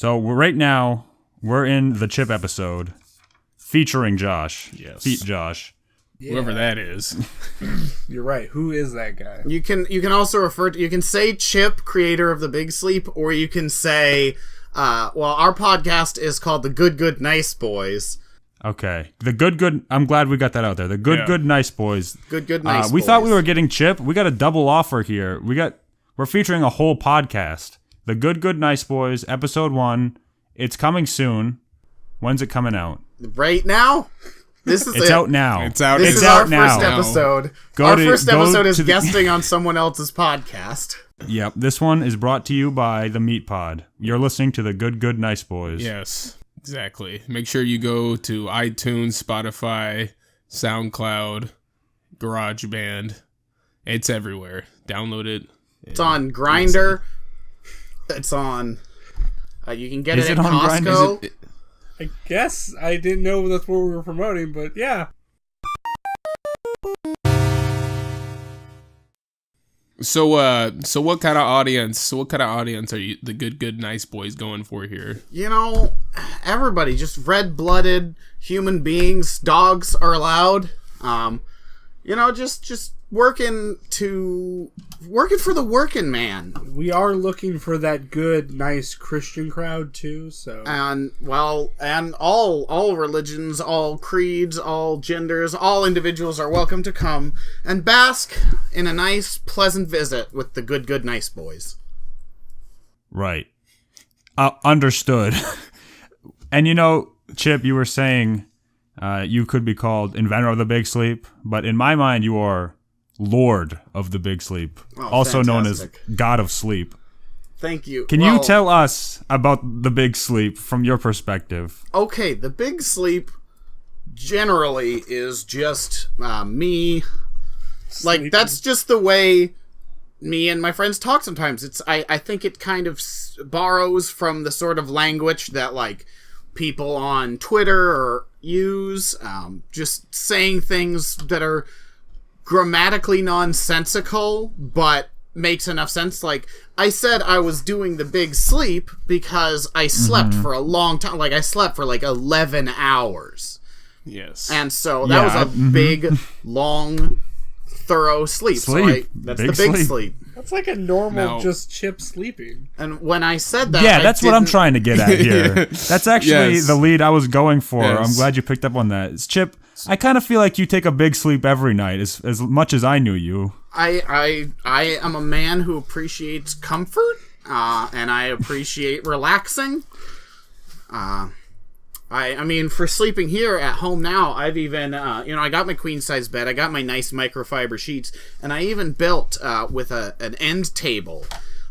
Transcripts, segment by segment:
So right now, we're in the Chip episode featuring Josh. Yes. Feet Josh. Yeah. Whoever that is. You're right. Who is that guy? You can also refer to, you can say Chip, creator of The Big Sleep, or you can say, our podcast is called The Good Nice Boys. Okay. The good. I'm glad we got that out there. The good nice boys. Good Nice Boys. We thought we were getting Chip. We got a double offer here. We're featuring a whole podcast. The Good Nice Boys, episode 1. It's coming soon. When's it coming out? Right now? It's out now. It's out. This It's is out our now. first episode. Our first episode is guesting on someone else's podcast. Yep. This one is brought to you by the Meat Pod. You're listening to the Good Nice Boys. Yes, exactly. Make sure you go to iTunes, Spotify, SoundCloud, GarageBand. It's everywhere. Download it. It's on Grindr. It's on... you can get Is it it at on Grindr? Costco. I guess I didn't know that's what we were promoting, but yeah. So what kind of audience? Are you, the Good Nice Boys, going for here? You know, everybody, just red-blooded human beings. Dogs are allowed. Just working for the working man. We are looking for that good, nice Christian crowd too, so... And all religions, all creeds, all genders, all individuals are welcome to come and bask in a nice, pleasant visit with the Good Nice Boys. Right. Understood. And Chip, you were saying you could be called inventor of the Big Sleep, but in my mind, you are Lord of the Big Sleep, also known as God of Sleep. Thank you. Can you tell us about the Big Sleep from your perspective? Okay, the Big Sleep generally is just me. Sleeping. Like, that's just the way me and my friends talk sometimes. I think it kind of borrows from the sort of language that, like, people on Twitter use, just saying things that are grammatically nonsensical, but makes enough sense. Like, I said I was doing the Big Sleep because I slept for a long time. Like, I slept for like 11 hours. Yes. And so that was a big, long, thorough sleep. That's Big the Big Sleep. That's like a normal, No. just Chip sleeping. And when I said that, Yeah, I that's what I'm didn't- trying to get at here. That's actually Yes. the lead I was going for. Yes. I'm glad you picked up on that. Chip, I kind of feel like you take a big sleep every night, as much as I knew you. I am a man who appreciates comfort, and I appreciate relaxing. I mean, for sleeping here at home now, I've even, I got my queen size bed, I got my nice microfiber sheets, and I even built with an end table,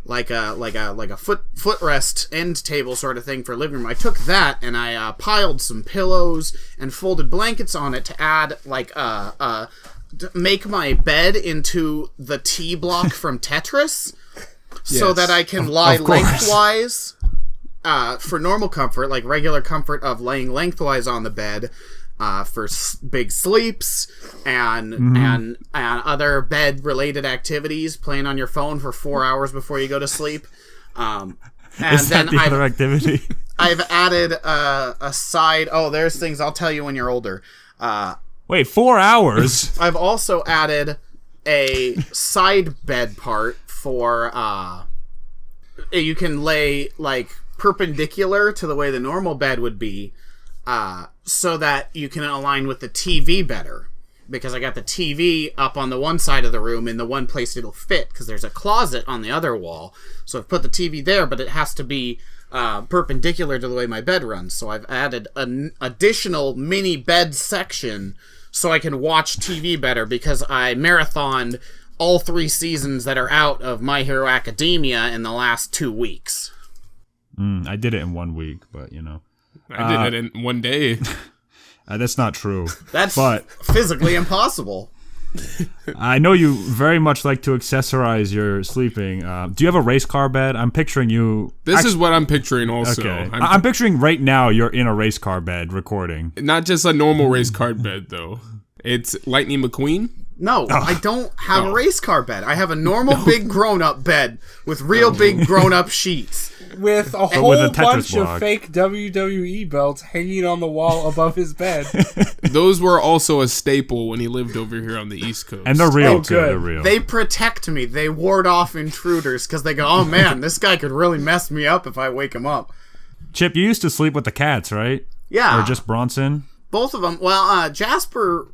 like a footrest end table sort of thing for living room. I took that and I piled some pillows and folded blankets on it to add make my bed into the T block from Tetris, so Yes. that I can lie Of course. lengthwise. For normal comfort, like regular comfort of laying lengthwise on the bed, for big sleeps and other bed related activities, playing on your phone for 4 hours before you go to sleep. And Is that the other activity? I've added a side. Oh, there's things I'll tell you when you're older. Wait, 4 hours? I've also added a side bed part for you can lay like perpendicular to the way the normal bed would be, so that you can align with the TV better. Because I got the TV up on the one side of the room in the one place it'll fit, because there's a closet on the other wall. So I've put the TV there, but it has to be perpendicular to the way my bed runs. So I've added an additional mini bed section so I can watch TV better, because I marathoned all 3 seasons that are out of My Hero Academia in the last 2 weeks. I did it in 1 week, but I did it in one day. that's not true. That's But- physically impossible. I know you very much like to accessorize your sleeping. Do you have a race car bed? I'm picturing you. This is what I'm picturing also. Okay. I'm picturing right now you're in a race car bed recording. Not just a normal race car bed, though. It's Lightning McQueen. No, I don't have a race car bed. I have a normal big grown-up bed with real big grown-up sheets. with a with whole a Tetris bunch block. of fake WWE belts hanging on the wall above his bed. Those were also a staple when he lived over here on the East Coast. And they're real Oh, too. good. They're real. They protect me. They ward off intruders because they go, oh man, this guy could really mess me up if I wake him up. Chip, you used to sleep with the cats, right? Yeah. Or just Bronson? Both of them. Well, Jasper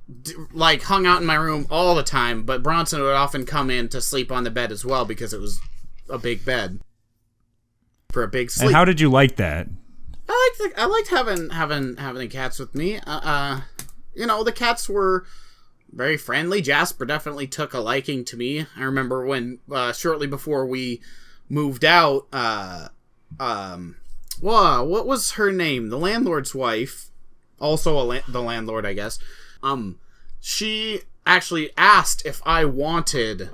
hung out in my room all the time, but Bronson would often come in to sleep on the bed as well because it was a big bed for a big sleep. And how did you like that? I liked having the cats with me. The cats were very friendly. Jasper definitely took a liking to me. I remember when shortly before we moved out, what was her name? The landlord's wife, also the landlord, I guess. She actually asked if I wanted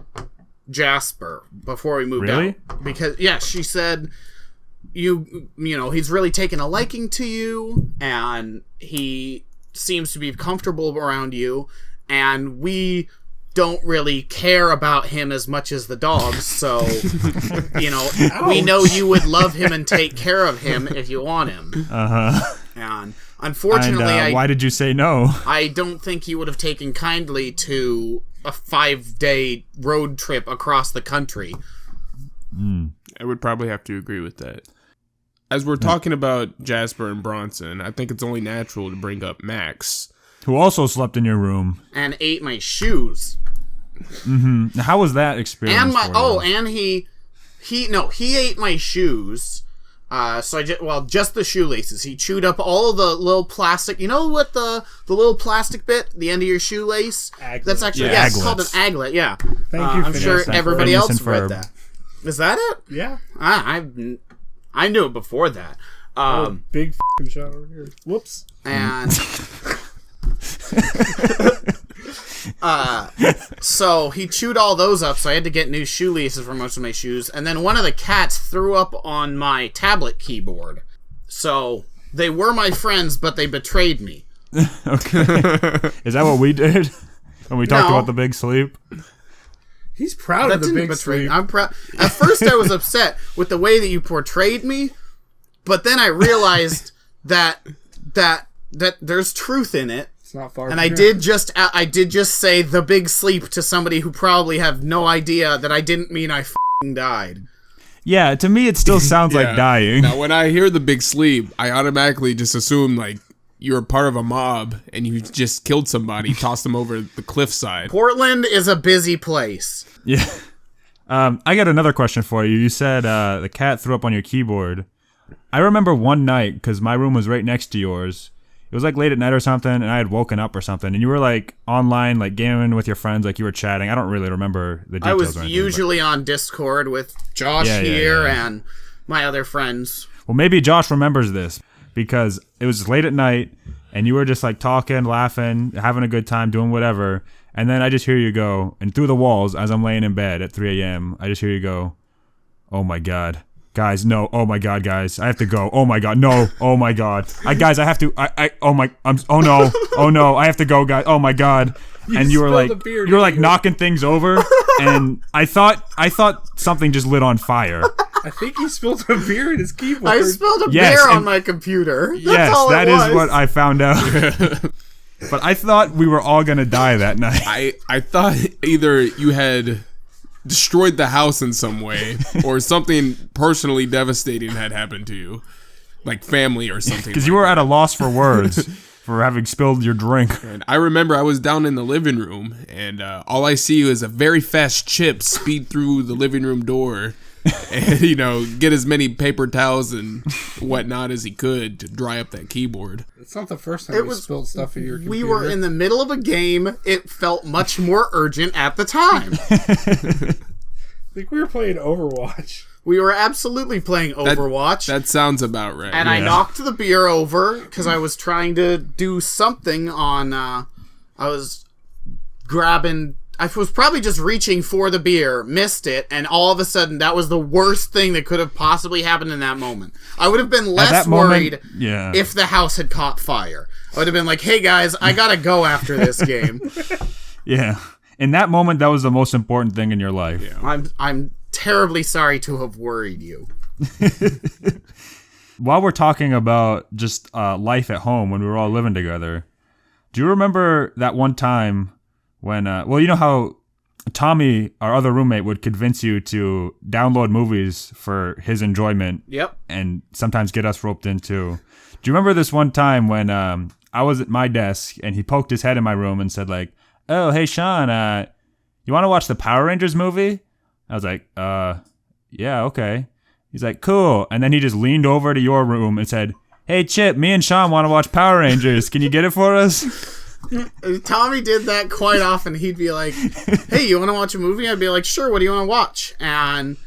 Jasper before we moved Really? out. Because she said, he's really taken a liking to you, and he seems to be comfortable around you, and we don't really care about him as much as the dogs, so we know you would love him and take care of him if you want him. And unfortunately, And why did you say no? I don't think he would have taken kindly to a 5-day road trip across the country. I would probably have to agree with that. As we're talking about Jasper and Bronson, I think it's only natural to bring up Max. Who also slept in your room. And ate my shoes. Now, how was that experience And for you? and he ate my shoes. Just the shoelaces. He chewed up all of the little plastic. You know what the little plastic bit, the end of your shoelace? Aglet. That's actually Yeah, it's called an aglets. aglet. Yeah. Thank you, I'm Phineas. sure Thank you. everybody Phineas else and read Ferb. that. Is that it? Yeah. I knew it before that. Big f***ing shot over here. Whoops. And so he chewed all those up, so I had to get new shoelaces for most of my shoes. And then one of the cats threw up on my tablet keyboard. So they were my friends, but they betrayed me. Okay. Is that what we did when we talked No. about the big sleep? He's proud of the didn't big betray me. sleep. I'm proud. At first, I was upset with the way that you portrayed me, but then I realized that there's truth in it. It's not far. And from I here. did just say the big sleep to somebody who probably have no idea that I didn't mean I f***ing died. Yeah, to me it still sounds like dying. Now, when I hear the big sleep, I automatically just assume, like, you're a part of a mob and you just killed somebody, tossed them over the cliffside. Portland is a busy place. Yeah. I got another question for you. You said the cat threw up on your keyboard. I remember one night, because my room was right next to yours. It was like late at night or something, and I had woken up or something, and you were like online, like gaming with your friends, like you were chatting. I don't really remember the details. I was or anything, usually on Discord with Josh Yeah, here yeah. and my other friends. Well, maybe Josh remembers this because it was late at night and you were just like talking, laughing, having a good time, doing whatever. And then I just hear you go, and through the walls, as I'm laying in bed at 3 a.m., I just hear you go, "Oh my God. Guys, no. Oh my God, guys. I have to go. Oh my God. No. Oh my God. Guys, I have to. Oh no. Oh no. I have to go, guys. Oh my God." And you were spilled like, a beer, you were like didn't you? knocking things over. And I thought something just lit on fire. I think he spilled a beer in his keyboard. I spilled a Yes, beer on and- my computer. That's Yes, all that it is was. what I found out. But I thought we were all gonna die that night. I thought either you had destroyed the house in some way or something personally devastating had happened to you. Like family or something. Because you were at a loss for words for having spilled your drink. And I remember I was down in the living room, and all I see is a very fast Chip speed through the living room door and, get as many paper towels and whatnot as he could to dry up that keyboard. It's not the first time It you was- spilled stuff in your computer. We were in the middle of a game. It felt much more urgent at the time. I think we were playing Overwatch. We were absolutely playing Overwatch. That sounds about right. and I knocked the beer over because I was trying to do something on. I was grabbing. I was probably just reaching for the beer, missed it, and all of a sudden, that was the worst thing that could have possibly happened in that moment. I would have been less that moment, worried yeah. if the house had caught fire. I would have been like, "Hey guys, I gotta go after this game." Yeah. In that moment, that was the most important thing in your life. Yeah. I'm terribly sorry to have worried you. While we're talking about just life at home when we were all living together, do you remember that one time when, you know how Tommy, our other roommate, would convince you to download movies for his enjoyment Yep. and sometimes get us roped in too. Do you remember this one time when I was at my desk and he poked his head in my room and said like, "Oh, hey Sean, you want to watch the Power Rangers movie?" I was like, yeah, okay. He's like, cool. And then he just leaned over to your room and said, "Hey Chip, me and Sean want to watch Power Rangers. Can you get it for us?" Tommy did that quite often. He'd be like, "Hey, you want to watch a movie?" I'd be like, "Sure. What do you want to watch?" And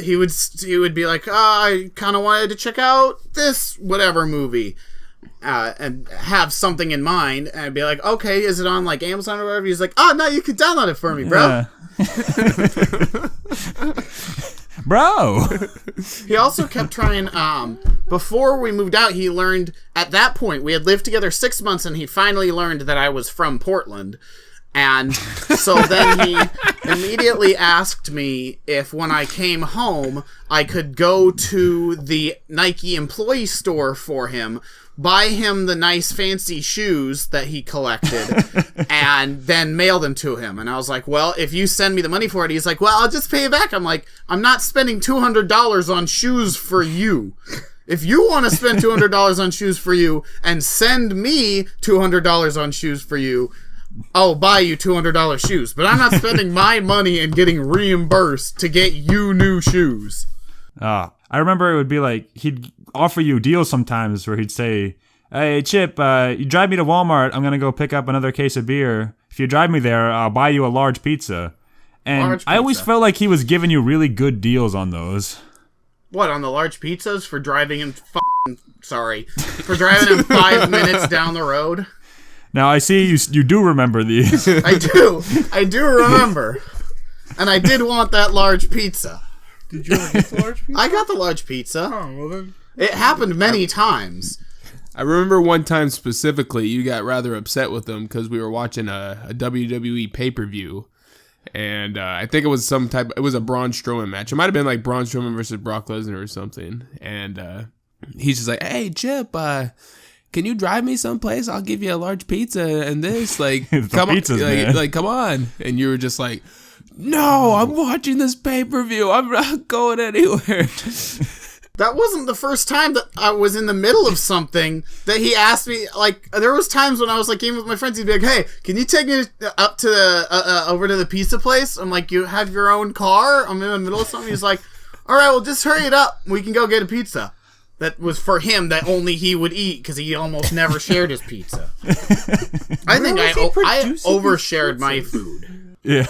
he would be like, "I kind of wanted to check out this whatever movie," and have something in mind. And I'd be like, "Okay, is it on like Amazon or whatever?" He's like, "Oh no, you could download it for me, bro." Bro. He also kept trying, before we moved out, he learned, at that point, we had lived together 6 months, and he finally learned that I was from Portland. And so then he immediately asked me if when I came home, I could go to the Nike employee store for him, buy him the nice fancy shoes that he collected, and then mail them to him. And I was like, "Well, if you send me the money for it," he's like, "Well, I'll just pay you back." I'm like, "I'm not spending $200 on shoes for you. If you want to spend $200 on shoes for you and send me $200 on shoes for you, I'll buy you $200 shoes. But I'm not spending my money and getting reimbursed to get you new shoes." I remember it would be like he'd offer you deals sometimes where he'd say, "Hey Chip, you drive me to Walmart, I'm gonna go pick up another case of beer. If you drive me there, I'll buy you a large pizza." And Large I always pizza. felt like he was giving you really good deals on those. What, on the large pizzas for driving him for driving him 5 minutes down the road? Now I see you do remember these. I do remember. And I did want that large pizza. Did you ever get the large pizza? I got the large pizza. Oh, well then. It happened many times. I remember one time specifically, you got rather upset with them because we were watching a WWE pay-per-view. And I think it was it was a Braun Strowman match. It might have been like Braun Strowman versus Brock Lesnar or something. And he's just like, "Hey, Chip, can you drive me someplace? I'll give you a large pizza and this. Like, come on, pizza's man. like, come on." And you were just like, "No, I'm watching this pay-per-view. I'm not going anywhere." That wasn't the first time that I was in the middle of something that he asked me. Like, there was times when I was like gaming with my friends. He'd be like, "Hey, can you take me up to the over to the pizza place?" I'm like, "You have your own car?" I'm in the middle of something. He's like, "All right, well, just hurry it up. We can go get a pizza." That was for him that only he would eat because he almost never shared his pizza. I think I overshared my food. Yeah.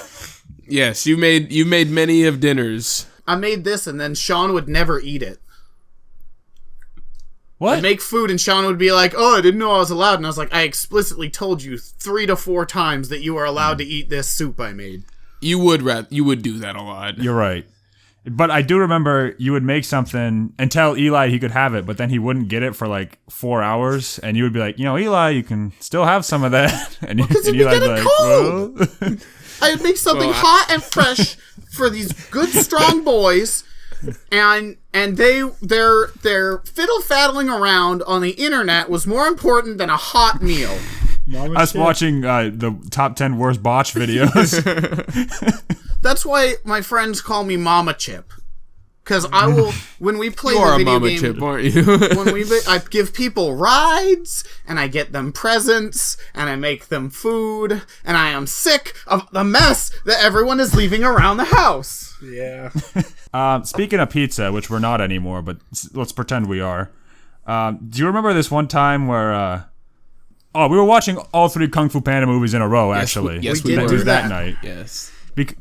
Yes, you made many of dinners. I made this and then Sean would never eat it. What? I'd make food and Sean would be like, "Oh, I didn't know I was allowed." And I was like, "I explicitly told you 3 to 4 times that you are allowed to eat this soup I made." You would do that a lot. You're right. But I do remember you would make something and tell Eli he could have it, but then he wouldn't get it for like 4 hours, and you would be like, "Eli, you can still have some of that." And, it'd be Eli's getting like, cold. "Well." I would make something hot and fresh for these good, strong boys, and their fiddle faddling around on the internet was more important than a hot meal. Us watching the top 10 worst botch videos. That's why my friends call me Mama Chip. Because I will, when we play You the are a video Mama game, Chip, aren't you? I give people rides, and I get them presents, and I make them food, and I am sick of the mess that everyone is leaving around the house. Yeah. Speaking of pizza, which we're not anymore, but let's pretend we are. Do you remember this one time where... we were watching all 3 Kung Fu Panda movies in a row, actually. Yes, we we did were. do that that. night. Yes.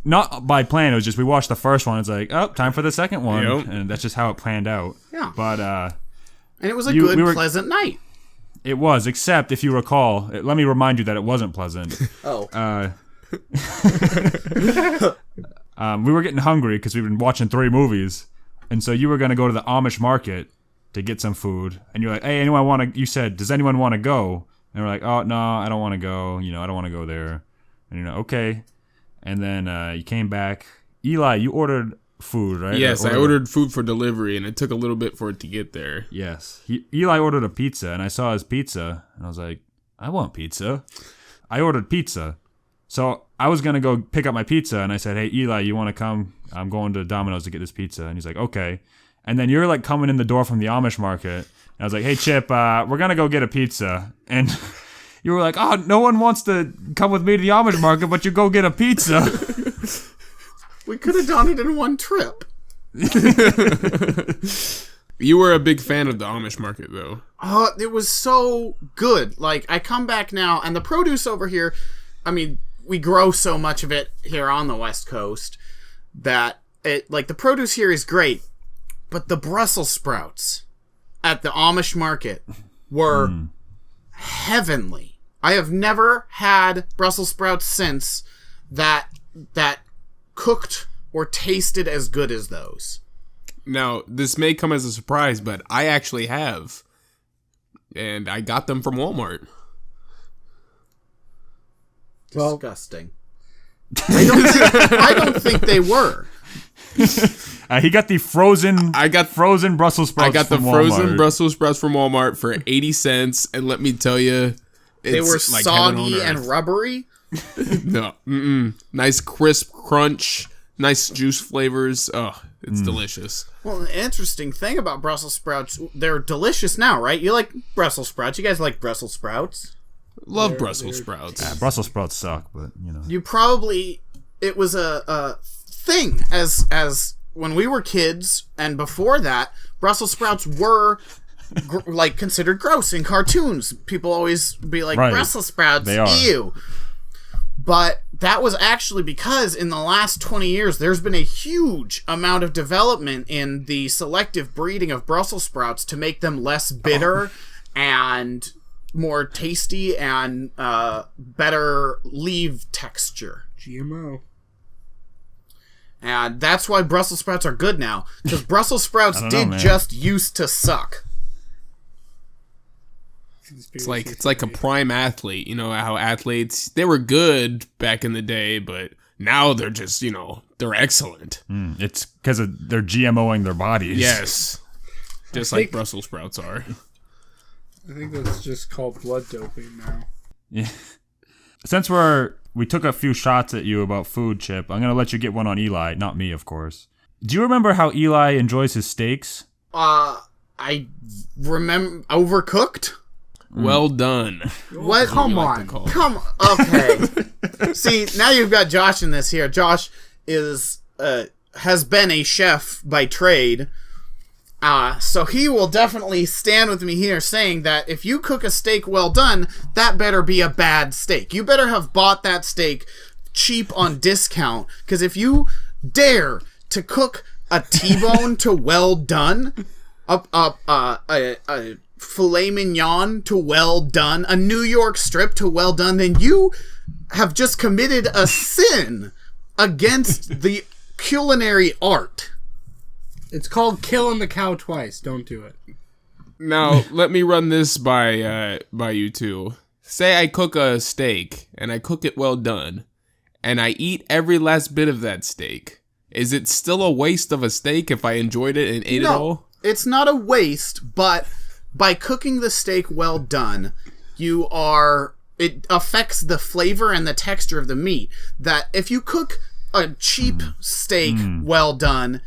Not by plan, it was just we watched the first one, it's like, oh, time for the second one. Yep. And that's just how it planned out. Yeah. But And it was a we good, were- pleasant night. it was, except if you recall, let me remind you that it wasn't pleasant. Oh. We were getting hungry because we've been watching 3 movies. And so you were going to go to the Amish market to get some food. And you're like, "Hey, you said, does anyone want to go?" And we're like, "Oh, no, I don't want to go. I don't want to go there." And okay. And then you came back. Eli, you ordered food, right? Yes, Or I ordered food for delivery, and it took a little bit for it to get there. Yes. Eli ordered a pizza, and I saw his pizza, and I was like, I want pizza. I ordered pizza. So I was going to go pick up my pizza, and I said, hey, Eli, you want to come? I'm going to Domino's to get this pizza. And he's like, okay. And then you're like coming in the door from the Amish market. And I was like, hey, Chip, we're going to go get a pizza. And you were like, oh, no one wants to come with me to the Amish market, but you go get a pizza. We could have done it in one trip. You were a big fan of the Amish market, though. It was so good. Like, I come back now, and the produce over here, I mean, we grow so much of it here on the West Coast that the produce here is great, but the Brussels sprouts at the Amish market were heavenly. I have never had Brussels sprouts since that cooked or tasted as good as those. Now, this may come as a surprise, but I actually have. And I got them from Walmart. Disgusting. I don't think they were. He got the frozen. I got frozen Brussels sprouts. I got the from frozen Walmart. Brussels sprouts from Walmart for 80 cents, and let me tell you, They were like heaven on soggy and earth. rubbery. No, nice crisp crunch, nice juice flavors. Oh, it's delicious. Well, the interesting thing about Brussels sprouts, they're delicious now, right? You like Brussels sprouts. You guys like Brussels sprouts. Love Brussels sprouts. Brussels sprouts suck, but you know. You probably, it was a thing as when we were kids, and before that, Brussels sprouts were considered gross in cartoons. People always be like, Right. Brussels sprouts, They are. ew. But that was actually because in the last 20 years, there's been a huge amount of development in the selective breeding of Brussels sprouts to make them less bitter and more tasty and better leaf texture. GMO. And that's why Brussels sprouts are good now. Because Brussels sprouts did man. just used to suck. It's like a prime athlete. You know how athletes, they were good back in the day, but now they're just, they're excellent. It's because they're GMOing their bodies. Yes. Just like Brussels sprouts are. I think that's just called blood doping now. Yeah. Since we took a few shots at you about food, Chip, I'm gonna let you get one on Eli, not me, of course. Do you remember how Eli enjoys his steaks? I remember Overcooked. Well done. What? Come like to on. call. Come. Okay. See, now you've got Josh in this here. Josh has been a chef by trade. So he will definitely stand with me here saying that if you cook a steak well done, that better be a bad steak. You better have bought that steak cheap on discount, because if you dare to cook a T-bone to well done, a filet mignon to well done, a New York strip to well done, then you have just committed a sin against the culinary art. It's called killing the cow twice. Don't do it. Now, let me run this by you two. Say I cook a steak, and I cook it well done, and I eat every last bit of that steak. Is it still a waste of a steak if I enjoyed it and ate it all? It's not a waste, but by cooking the steak well done, it affects the flavor and the texture of the meat. That if you cook a cheap steak well done,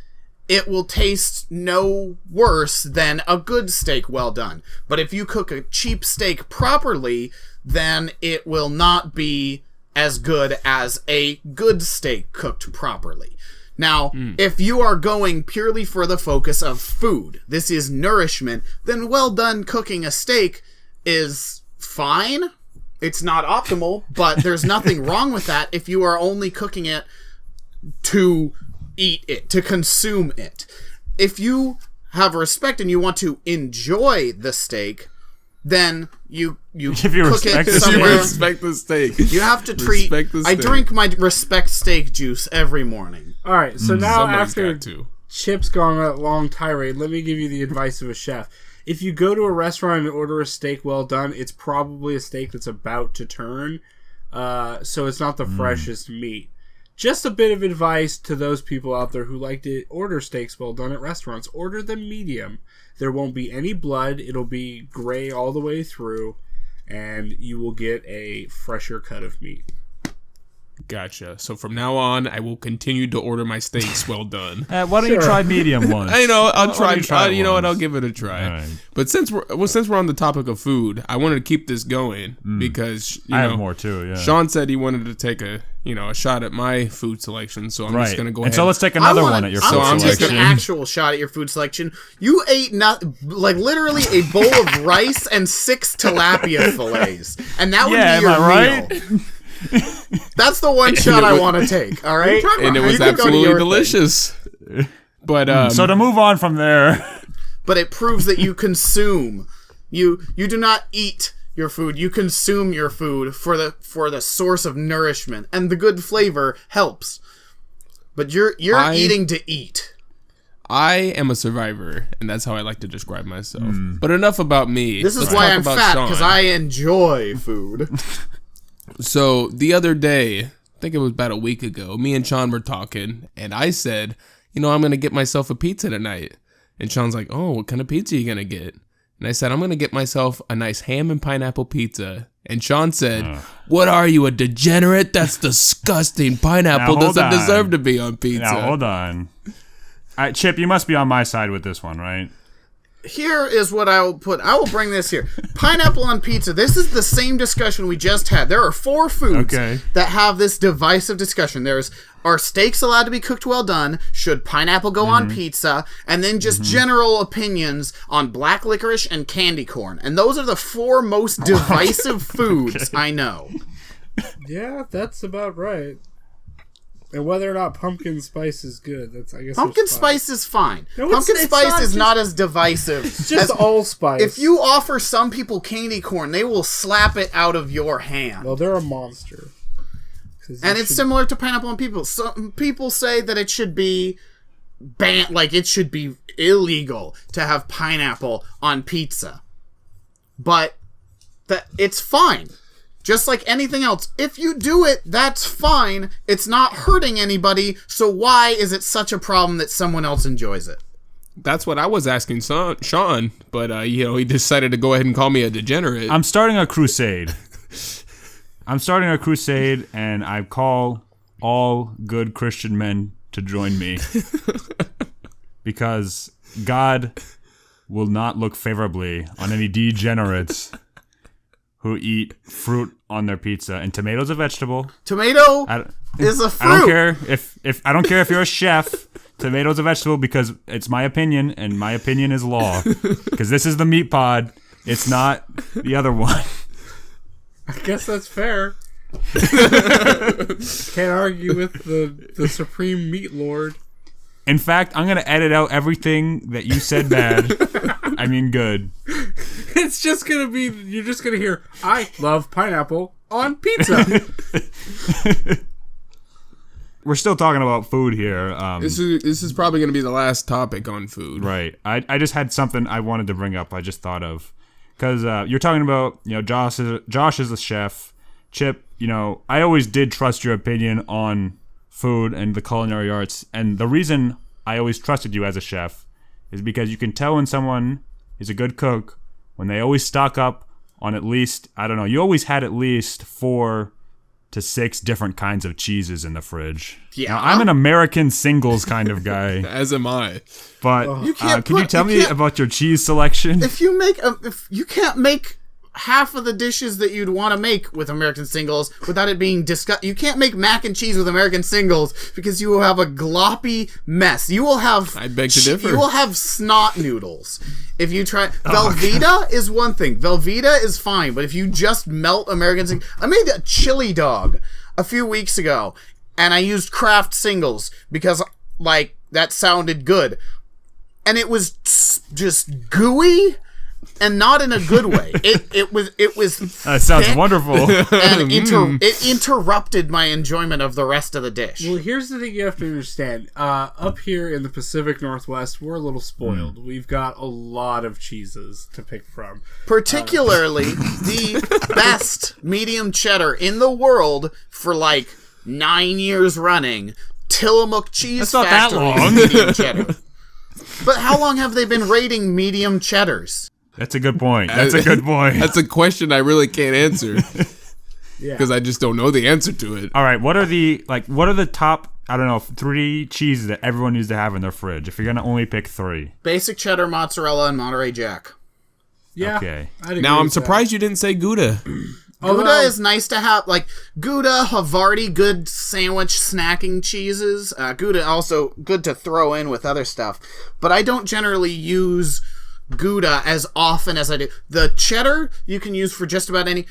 it will taste no worse than a good steak well done. But if you cook a cheap steak properly, then it will not be as good as a good steak cooked properly. Now, if you are going purely for the focus of food, this is nourishment, then well done cooking a steak is fine. It's not optimal, but there's nothing wrong with that if you are only cooking it to eat it, to consume it. If you have respect and you want to enjoy the steak, then you If you cook respect it the If you somewhere. respect the steak. You have to treat. Respect the I steak. drink my respect steak juice every morning. All right, so now Somebody's after got to. Chip's gone on that long tirade, let me give you the advice of a chef. If you go to a restaurant and order a steak well done, it's probably a steak that's about to turn, so it's not the freshest meat. just a bit of advice to those people out there who like to order steaks well done at restaurants. Order them medium. There won't be any blood. It'll be gray all the way through, and you will get a fresher cut of meat. Gotcha. So from now on, I will continue to order my steaks well done. Why don't you try medium once? I'll Why don't try. it You know what? once? I'll give it a try. All right. But since we're on the topic of food, I wanted to keep this going because I have more too. Yeah. Sean said he wanted to take a shot at my food selection, so I'm just gonna go And ahead. so let's take another one at your food I'm selection. take an actual shot at your food selection. You ate literally a bowl of rice and 6 tilapia fillets, and that would be your am I right? meal. That's the one shot I want to take. All right, and it was You can go to absolutely your thing. delicious. But So to move on from there, But it proves that you consume. You do not eat your food. You consume your food for the source of nourishment, and the good flavor helps. But you're eating to eat. I am a survivor, and that's how I like to describe myself. But enough about me. This is Let's why talk I'm about fat, Sean. because I enjoy food. So the other day, I think it was about a week ago, me and Sean were talking, and I said, I'm going to get myself a pizza tonight. And Sean's like, oh, what kind of pizza are you going to get? And I said, I'm going to get myself a nice ham and pineapple pizza. And Sean said, what are you, a degenerate? That's disgusting. Pineapple Now, hold doesn't on. deserve to be on pizza. now hold on. All right, Chip, you must be on my side with this one, right? Here is what I will put. I will bring this here. Pineapple on pizza. This is the same discussion we just had. There are 4 foods that have this divisive discussion. Are steaks allowed to be cooked well done? Should pineapple go on pizza? And then just general opinions on black licorice and candy corn. And those are the 4 most divisive foods I know. Yeah, that's about right. And whether or not pumpkin spice is good, that's I guess. Pumpkin there's 5. spice is fine. No, Pumpkin it's spice not is just- not as divisive. It's just as- allspice. If you offer some people candy corn, they will slap it out of your hand. well, they're a monster. 'Cause And you it's should- similar to pineapple on people. Some people say that it should be banned, like it should be illegal to have pineapple on pizza. But that it's fine. Just like anything else. If you do it, that's fine. It's not hurting anybody, so why is it such a problem that someone else enjoys it? That's what I was asking Sean, but he decided to go ahead and call me a degenerate. I'm starting a crusade. And I call all good Christian men to join me. Because God will not look favorably on any degenerates who eat fruit on their pizza. And tomato's a vegetable. Tomato is a fruit. I don't care if you're a chef. Tomato's a vegetable because it's my opinion, and my opinion is law. Because this is the meat pod. It's not the other one. I guess that's fair. Can't argue with the supreme meat lord. In fact, I'm gonna edit out everything that you said bad. I mean good. It's just gonna be. You're just gonna hear. I love pineapple on pizza. We're still talking about food here. This is probably going to be the last topic on food. Right. I just had something I wanted to bring up. I just thought of because you're talking about Josh is a chef. Chip, I always did trust your opinion on food and the culinary arts, and the reason I always trusted you as a chef is because you can tell when someone is a good cook when they always stock up on at least, I don't know, you always had at least 4 to 6 different kinds of cheeses in the fridge. Yeah. Now, I'm an American singles kind of guy, As am I. but You can't can you put- tell you me can't- about your cheese selection? If you can't make half of the dishes that you'd want to make with American singles without it being disgusting. You can't make mac and cheese with American singles because you will have a gloppy mess. You will have. I beg to differ. You will have snot noodles if you try. Velveeta is one thing. Velveeta is fine, but if you just melt American singles, I made a chili dog a few weeks ago, and I used Kraft singles because that sounded good, and it was just gooey. And not in a good way. It was That sounds thick, wonderful. and it interrupted my enjoyment of the rest of the dish. Well, here's the thing you have to understand. Up here in the Pacific Northwest, we're a little spoiled. We've got a lot of cheeses to pick from. Particularly the best medium cheddar in the world for 9 years running, Tillamook Cheese That's not that Factory long. medium cheddar. But how long have they been rating medium cheddars? That's a good point. That's a good point. That's a question I really can't answer Yeah. because I just don't know the answer to it. All right, what are the top, I don't know, 3 cheeses that everyone needs to have in their fridge if you're going to only pick 3? Basic cheddar, mozzarella, and Monterey Jack. Yeah. Okay. I'd agree Now I'm with that. surprised you didn't say Gouda. Gouda is nice to have, like Gouda, Havarti, good sandwich snacking cheeses. Gouda also good to throw in with other stuff, but I don't generally use Gouda as often as I do. The cheddar you can use for just about any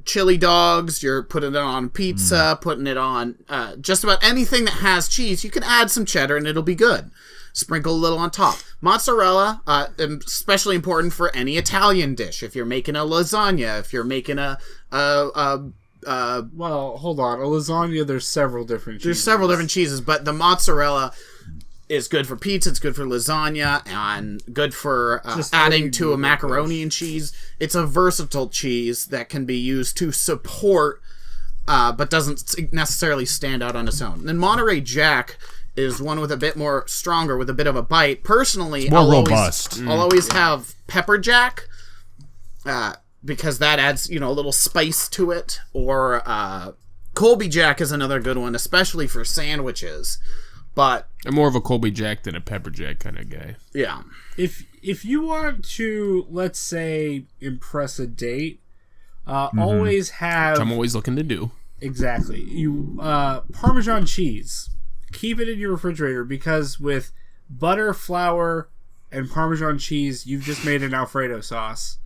chili dogs. You're putting it on pizza, putting it on just about anything that has cheese. You can add some cheddar and it'll be good. Sprinkle a little on top. Mozzarella, especially important for any Italian dish. If you're making a lasagna, if you're making Well, hold on. A lasagna, there's several different cheeses. there's several different cheeses, but the mozzarella is good for pizza, it's good for lasagna, and good for Just adding any to a macaroni and cheese. It's a versatile cheese that can be used to support, but doesn't necessarily stand out on its own. And then Monterey Jack is one with a bit more stronger, with a bit of a bite. Personally, more I'll robust. always have pepper jack, because that adds, a little spice to it. Or Colby Jack is another good one, especially for sandwiches. But I'm more of a Colby Jack than a Pepper Jack kind of guy. yeah, If you want to, let's say, impress a date, always have I'm always looking to do. exactly Parmesan cheese. Keep it in your refrigerator because with butter, flour, and Parmesan cheese, you've just made an Alfredo sauce.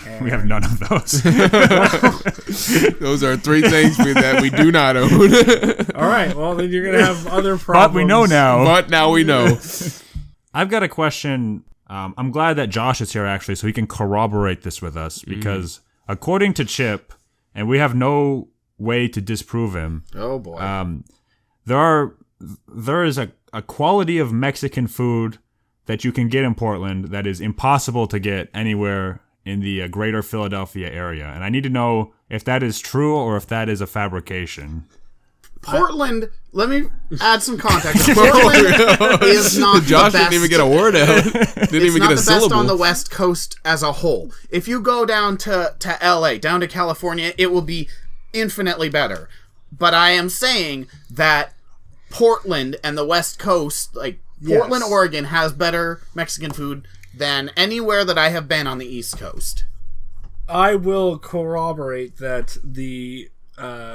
And We have none of those. Those are 3 things that we do not own. all right, well then you're gonna have other problems. But we know now. But now we know. I've got a question. I'm glad that Josh is here, actually, so he can corroborate this with us. Because according to Chip, and we have no way to disprove him, oh boy, there is a quality of Mexican food that you can get in Portland that is impossible to get anywhere in the greater Philadelphia area. And I need to know if that is true or if that is a fabrication. Portland. Let me add some context. Portland is not Josh the best. didn't even get a word out. Didn't It's even not get a the syllable. best on the West Coast as a whole. If you go down to LA, down to California, it will be infinitely better. But I am saying that Portland and the West Coast, like Portland, Yes. Oregon, has better Mexican food than anywhere that I have been on the East Coast. I will corroborate that the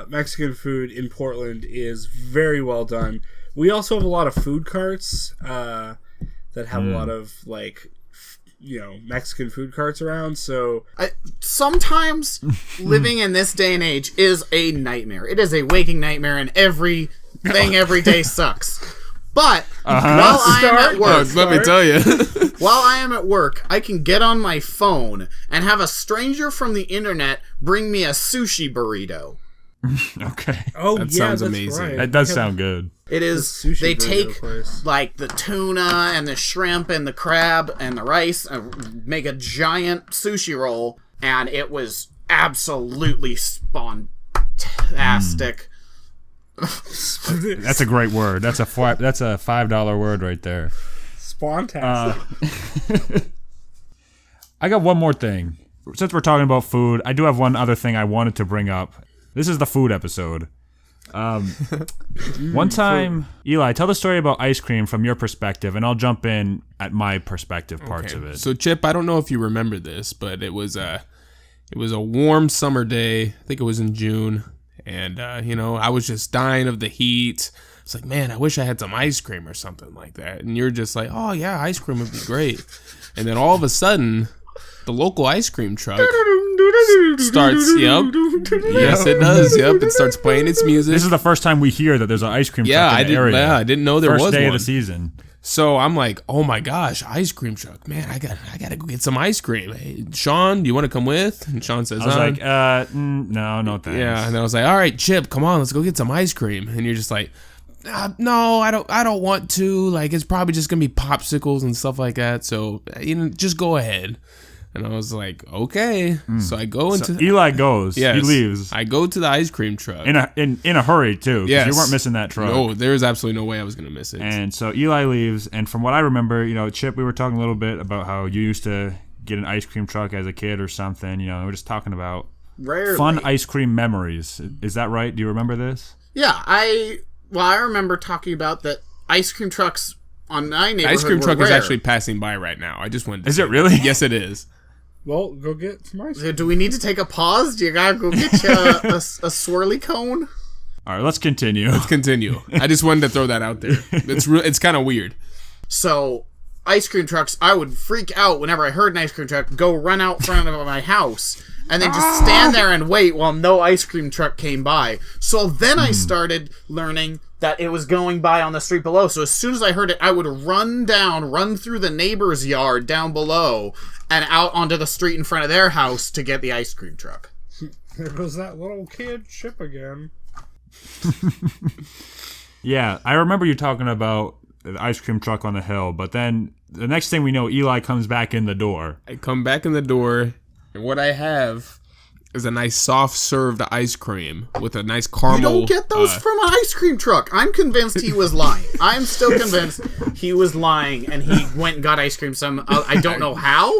Mexican food in Portland is very well done. We also have a lot of food carts that have a lot of Mexican food carts around. So Sometimes living in this day and age is a nightmare. It is a waking nightmare, and everything every day sucks. But while I am at work, Let me tell you. while I am at work, I can get on my phone and have a stranger from the internet bring me a sushi burrito. Okay. That sounds amazing. Right. That does sound good. It is. sushi They burrito take place. like the tuna and the shrimp and the crab and the rice, and make a giant sushi roll, and it was absolutely fantastic. That's a great word. That's a $5 word right there. Spontastic. I got one more thing. Since we're talking about food, I do have one other thing I wanted to bring up. This is the food episode. One time, Eli, tell the story about ice cream from your perspective, and I'll jump in at my perspective parts of it. So Chip, I don't know if you remember this, but it was a warm summer day. I think it was in June, and I was just dying of the heat. It's like, man, I wish I had some ice cream or something like that. And you're just like, oh yeah, ice cream would be great. And then all of a sudden, the local ice cream truck starts. Yep. Yes, it does. Yep. It starts playing its music. This is the first time we hear that there's an ice cream truck in the area. I didn't know there First was day one. of the season. So I'm like, oh my gosh, ice cream truck, man! I gotta go get some ice cream. Hey, Sean, do you want to come with? And Sean says, I was like, no thanks. yeah. And I was like, all right, Chip, come on, let's go get some ice cream. And you're just like, no, I don't want to. Like, it's probably just gonna be popsicles and stuff like that. So just go ahead. And I was like, okay. So I go into Eli goes. Yes. He leaves I go to the ice cream truck. in a hurry too. 'Cause Yes. you weren't missing that truck. No, there's absolutely no way I was gonna miss it. And so Eli leaves, and from what I remember, Chip, we were talking a little bit about how you used to get an ice cream truck as a kid or something. We're just talking about Rarely. fun ice cream memories. Is that right? Do you remember this? Yeah, I remember talking about that ice cream trucks on my neighborhood. ice cream were truck is rare. actually passing by right now. I just wanted to Is say it really? that. Yes, it is. Well, go get some ice cream. Do we need to take a pause? Do you gotta go get you a swirly cone? All right, let's continue. Continue. I just wanted to throw that out there. It's kind of weird. So, ice cream trucks, I would freak out whenever I heard an ice cream truck, go run out front of my house, and then just stand there and wait while no ice cream truck came by. So then I started learning that it was going by on the street below. So as soon as I heard it, I would run through the neighbor's yard down below, and out onto the street in front of their house to get the ice cream truck. There goes that little kid Chip again. Yeah, I remember you talking about the ice cream truck on the hill, but then the next thing we know, Eli comes back in the door. I come back in the door, and what I have is a nice soft served ice cream with a nice caramel. You don't get those from an ice cream truck. I'm convinced he was lying. I'm still convinced he was lying, and he went and got ice cream. I don't know how,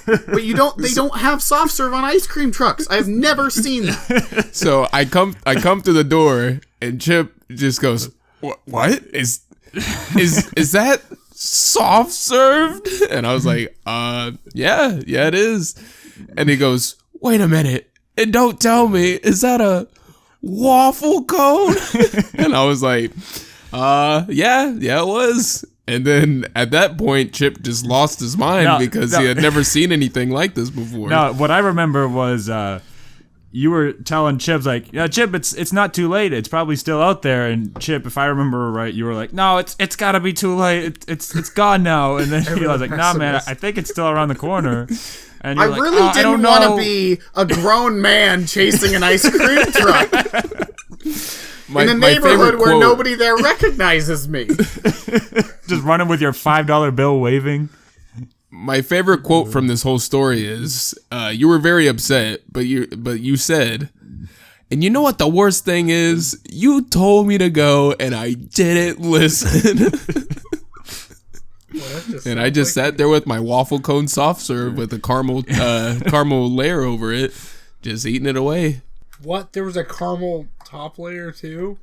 but they don't have soft serve on ice cream trucks. I've never seen that. So I come through the door, and Chip just goes, "What is that soft served?" And I was like, yeah, it is." And he goes, "Wait a minute, and don't tell me, is that a waffle cone?" And I was like, yeah, it was. And then at that point, Chip just lost his mind because he had never seen anything like this before. No, what I remember was you were telling Chip, like, "Yeah, Chip, it's not too late. It's probably still out there." And Chip, if I remember right, you were like, "No, it's got to be too late. It's gone now." And then he was like, "Nah, man, I think it's still around the corner." And I you're like, really "Oh, I don't didn't want to know." be a grown man chasing an ice cream truck in a neighborhood where quote, nobody there recognizes me. Just running with your $5 bill waving. My favorite quote from this whole story is, "You were very upset, but you said, and you know what the worst thing is? You told me to go, and I didn't listen." And I just sat there with my waffle cone soft serve with a caramel layer over it, just eating it away. What? There was a caramel top layer too?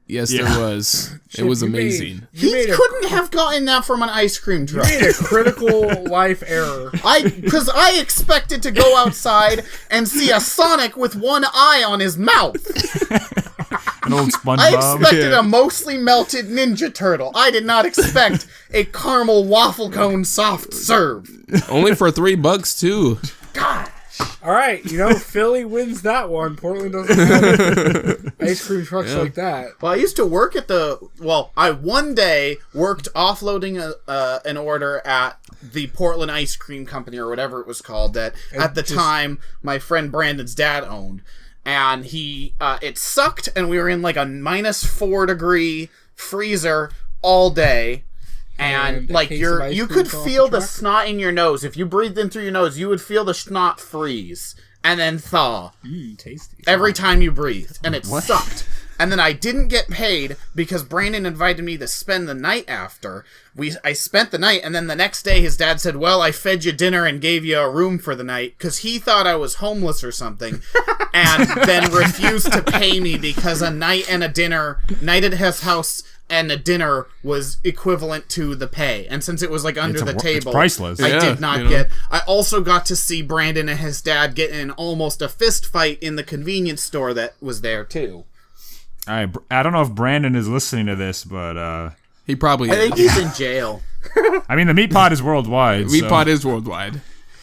Yes, Yeah. there was. It was amazing. He You made couldn't have gotten that from an ice cream truck. a critical life error. Because I expected to go outside and see a Sonic with one eye on his mouth. An old SpongeBob. I expected Yeah. a mostly melted Ninja Turtle. I did not expect a caramel waffle cone soft serve. Only for $3 too. All right, Philly wins that one. Portland doesn't have ice cream trucks like that. Well, I used to work at I one day worked offloading an order at the Portland Ice Cream Company or whatever it was called that at the time my friend Brandon's dad owned. And it sucked, and we were in like a -4 degree freezer all day. And a like case of ice you cream could fell off feel the the truck? snot in your nose. If you breathed in through your nose, you would feel the snot freeze and then thaw Tasty. every time you breathed, and it sucked. And then I didn't get paid because Brandon invited me to spend the night after. I spent the night, and then the next day his dad said, "Well, I fed you dinner and gave you a room for the night," because he thought I was homeless or something, and then refused to pay me because a night and a dinner, night at his house and a dinner was equivalent to the pay. And since it was like under the table, It's priceless. I Yeah, did not you know. get. I also got to see Brandon and his dad get in almost a fist fight in the convenience store that was there too. All right, I don't know if Brandon is listening to this, but He probably I think is. he's in jail. I mean, the Meat Pod is worldwide. Meat so Pod is worldwide.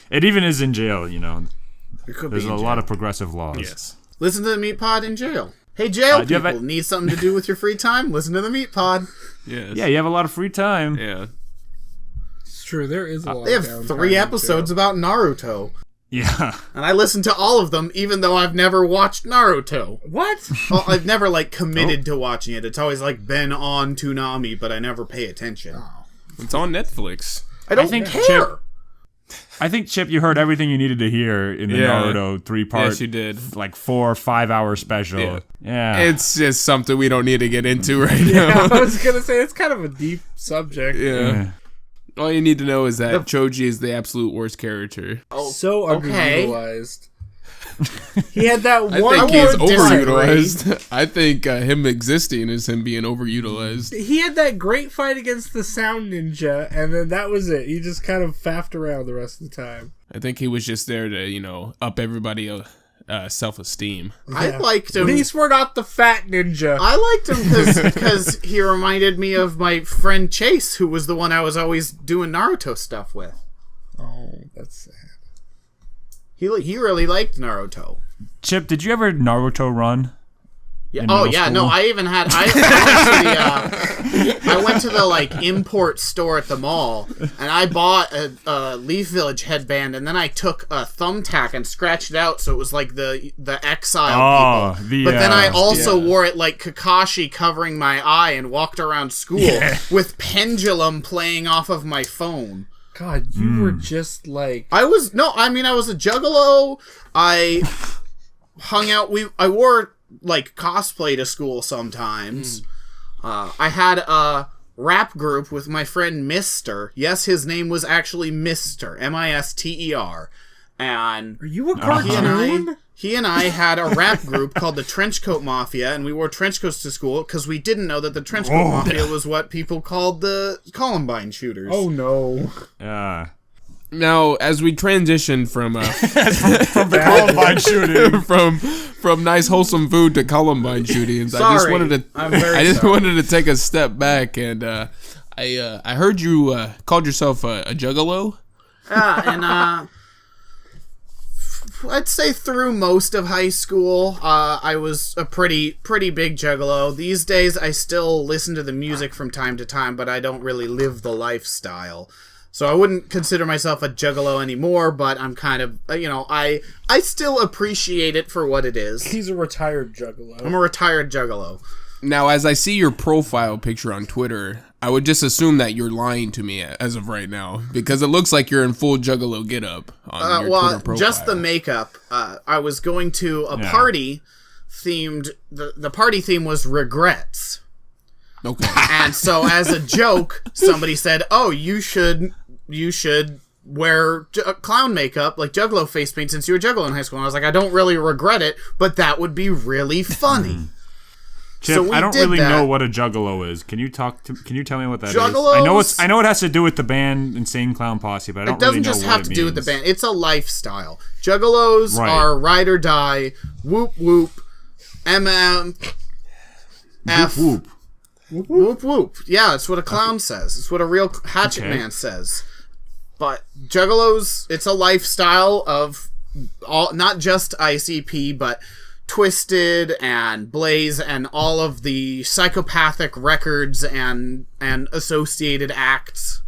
it even is in jail. It could There's be a in jail. lot of progressive laws. Yes. Listen to the Meat Pod in jail. Hey, jail do you have people, need something to do with your free time? Listen to the Meat Pod. Yes. Yeah, you have a lot of free time. Yeah. It's true. There is a lot. They have of downtime 3 in episodes jail. about Naruto. Yeah. And I listen to all of them, even though I've never watched Naruto. What? Well, I've never, committed to watching it. It's always, been on Toonami, but I never pay attention. It's on Netflix. I don't think care. Chip- I think, Chip, you heard everything you needed to hear in the Naruto 3-part. Yes, you did. Like 4 or 5 hour special. Yeah. It's just something we don't need to get into right Yeah, now. I was gonna say it's kind of a deep subject. Yeah. All you need to know is that Choji is the absolute worst character. So okay. underutilized. He had that I one. think he's won't disagree. overutilized. I think him existing is him being overutilized. He had that great fight against the Sound Ninja, and then that was it. He just kind of faffed around the rest of the time. I think he was just there to, up everybody self-esteem. I liked him. At least we're not the fat ninja. I liked him because he reminded me of my friend Chase, who was the one I was always doing Naruto stuff with. Oh, that's sad. He really liked Naruto. Chip, did you ever Naruto run? Yeah. In Oh middle yeah. school? No, I even had. I went to the like import store at the mall, and I bought a Leaf Village headband, and then I took a thumbtack and scratched it out so it was like the exile people. But then I also wore it like Kakashi covering my eye and walked around school with Pendulum playing off of my phone. God, you were just like... I was a juggalo. I hung out. I wore like cosplay to school sometimes. I had a rap group with my friend Mister. Yes, his name was actually Mister, Mister, and Are you a cartoon? he and I had a rap group called the Trenchcoat Mafia, and we wore trench coats to school because we didn't know that the Trenchcoat Mafia was what people called the Columbine shooters. Oh no. Yeah. Now, as we transition from From the Columbine shooting. from nice wholesome food to Columbine shootings, I just Sorry. wanted to take a step back, and I heard you called yourself a juggalo. And I'd say through most of high school, I was a pretty big juggalo. These days, I still listen to the music from time to time, but I don't really live the lifestyle. So I wouldn't consider myself a juggalo anymore, but I'm kind of, I still appreciate it for what it is. He's a retired juggalo. I'm a retired juggalo. Now, as I see your profile picture on Twitter, I would just assume that you're lying to me as of right now, because it looks like you're in full juggalo getup on your Twitter profile. Just the makeup. I was going to a party themed. The party theme was regrets. Okay. And so, as a joke, somebody said, "Oh, you should wear clown makeup, like juggalo face paint, since you were juggalo in high school." And I was like, "I don't really regret it, but that would be really funny." Chip, So we I don't did really that. know what a juggalo is. Can you tell me what that is? Juggalos- I know it has to do with the band Insane Clown Posse, but I don't It doesn't really know just what have it to do with the means. band. It's a lifestyle. Juggalos Right. are ride or die, whoop whoop, MM, F, Whoop. whoop whoop. Yeah, it's what a clown says. It's what a real hatchet man says. But Juggalos, it's a lifestyle of all, not just ICP, but Twisted and Blaze and all of the psychopathic records and associated acts.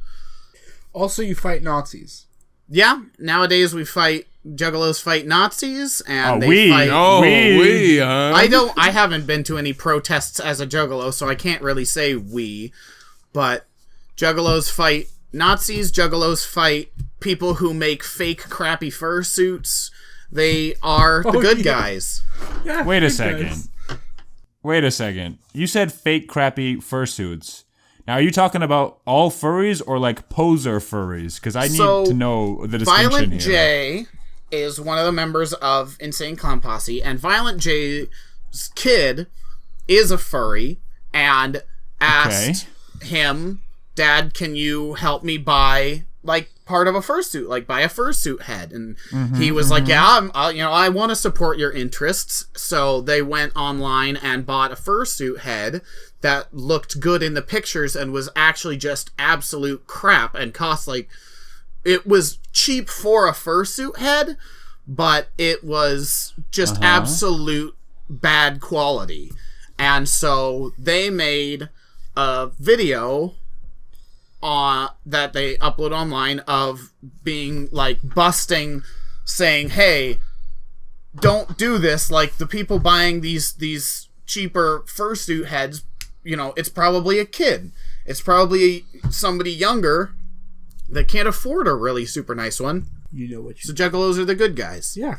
Also, you fight Nazis. Yeah, nowadays Juggalos fight Nazis, and We We, huh? I haven't been to any protests as a Juggalo, so I can't really say we, but Juggalos fight Nazis, Juggalos fight people who make fake crappy fursuits. They are the good guys. Yeah, Wait a good second. guys. Wait a second. You said fake crappy fursuits. Now, are you talking about all furries or like poser furries? Because I need So, to know the distinction Violent here. J is one of the members of Insane Clown Posse, and Violent J's kid is a furry, and asked him, "Dad, can you help me buy like part of a fursuit, like buy a fursuit head?" And he was like, "Yeah, I want to support your interests." So they went online and bought a fursuit head that looked good in the pictures and was actually just absolute crap and cost like, it was cheap for a fursuit head, but it was just absolute bad quality. And so they made a video that they upload online of being like busting, saying, "Hey, don't do this. Like the people buying these cheaper fursuit heads, it's probably a kid. It's probably somebody younger that can't afford a really super nice one. You know what So juggalos are the good guys. Yeah.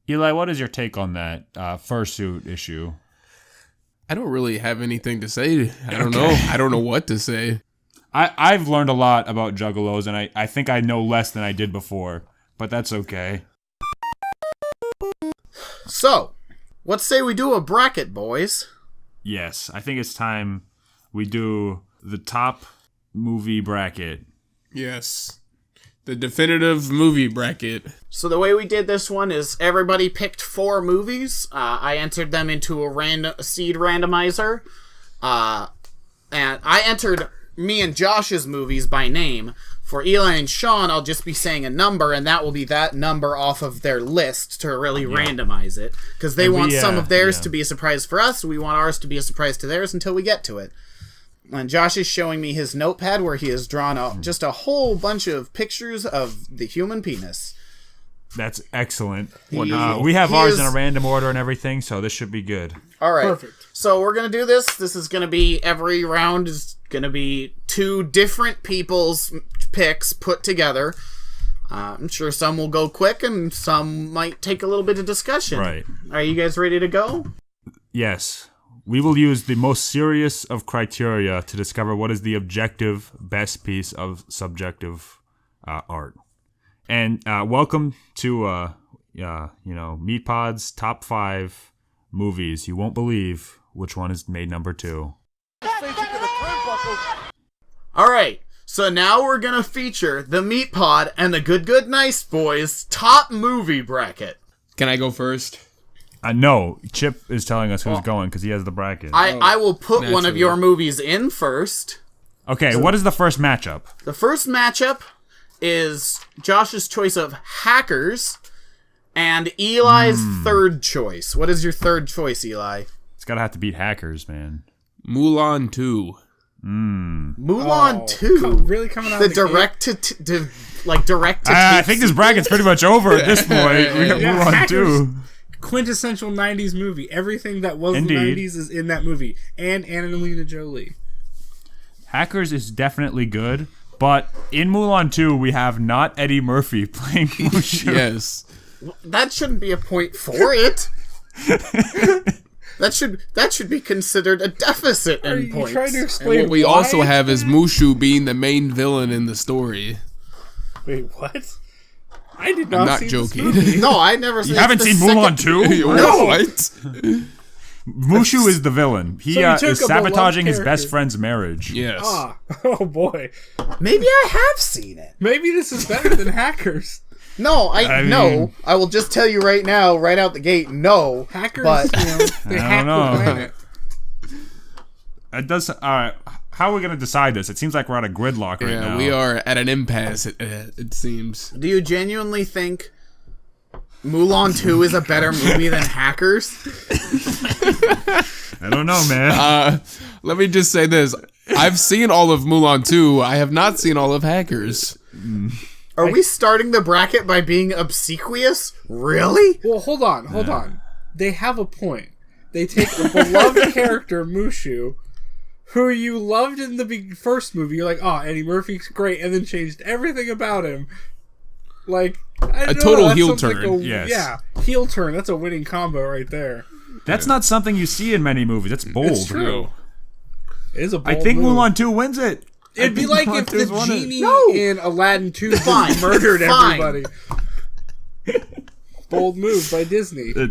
Eli, what is your take on that fursuit issue? I don't really have anything to say. I don't know. I don't know what to say. I've learned a lot about juggalos, and I think I know less than I did before, but that's okay. So, let's say we do a bracket, boys. Yes, I think it's time we do the top movie bracket. Yes. The definitive movie bracket. So the way we did this one is everybody picked 4 movies. I entered them into a seed randomizer. And I entered me and Josh's movies by name. For Eli and Sean, I'll just be saying a number, and that will be that number off of their list to really randomize it. Because they want some of theirs to be a surprise for us. We want ours to be a surprise to theirs until we get to it. And Josh is showing me his notepad where he has drawn just a whole bunch of pictures of the human penis. That's excellent. Wonderful. We have He ours is- in a random order and everything, so this should be good. All right. Perfect. So we're going to do this. This is going to be every round is going to be 2 different people's picks put together. I'm sure some will go quick and some might take a little bit of discussion. Right. Are you guys ready to go? Yes. We will use the most serious of criteria to discover what is the objective best piece of subjective art. And welcome to Meat Pod's top 5 movies. You won't believe which one is made number 2. All right. So now we're going to feature the Meat Pod and the Good Nice Boys top movie bracket. Can I go first? No, Chip is telling us who's going because he has the bracket. I will put one of naturally. your movies in first. Okay, what is the first matchup? The first matchup is Josh's choice of Hackers and Eli's third choice. What is your third choice, Eli? It's gotta have to beat Hackers, man. Mulan 2. Mulan 2. Really coming out The of the direct to I think this bracket's pretty much over at this point. We got Yeah, Mulan Hackers. 2. quintessential 90s movie. Everything that was Indeed. the 90s is in that movie. And Angelina Jolie. Hackers is definitely good, but in Mulan 2, we have not Eddie Murphy playing Mushu. Yes. That shouldn't be a point for it. That should be considered a deficit Are in you points. trying to explain What we why also it's have is bad? Mushu being the main villain in the story. Wait, what? I did I'm not not see joking. This movie. No, I never. You haven't seen Mulan 2? No. What? Mushu is the villain. He So you took is a beloved sabotaging his best character. friend's marriage. Yes. Ah, oh boy. Maybe I have seen it. Maybe this is better than Hackers. No, I no. mean- I will just tell you right now, right out the gate, no. Hackers, But you know, they I hack don't the know. planet. It does. All right. How are we going to decide this? It seems like we're at a gridlock right Yeah, now. we are at an impasse, it seems. do you genuinely think Mulan 2 is a better movie than Hackers? I don't know, man. Let me just say this. I've seen all of Mulan 2. I have not seen all of Hackers. Are we starting the bracket by being obsequious? Really? Well, hold on. They have a point. They take a beloved character, Mushu, who you loved in the first movie. You're like, oh, Eddie Murphy's great, and then changed everything about him. Like, I don't know, total that heel sounds like turn, yes. Yeah, heel turn. That's a winning combo right there. That's not something you see in many movies. That's bold. It's true. It is a I bold think move. Mulan 2 wins it. It'd be like if the won it. genie No. in Aladdin 2 just Fine. murdered Fine. everybody. Bold move by Disney. And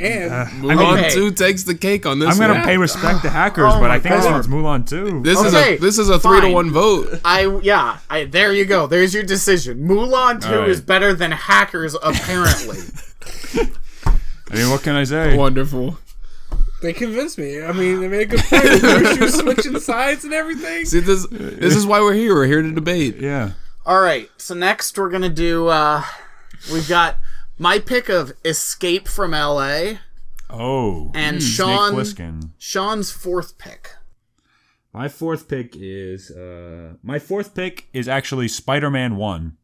Mulan Okay. 2 takes the cake on this I'm going one. to pay respect to Hackers, Oh but my I think this God. one's Mulan 2. Okay, This is a fine. 3-1 vote. There you go. There's your decision. Mulan 2 All right. is better than Hackers, apparently. I mean, what can I say? Wonderful. they convinced me. I mean, they made a good point. with Mushu switching sides and everything. See, this is why we're here. We're here to debate. Yeah. All right, so next we're going to do, we've got my pick of Escape from L.A. Oh. and Snake Sean, Plissken. Sean's fourth pick. My fourth pick is actually Spider-Man 1.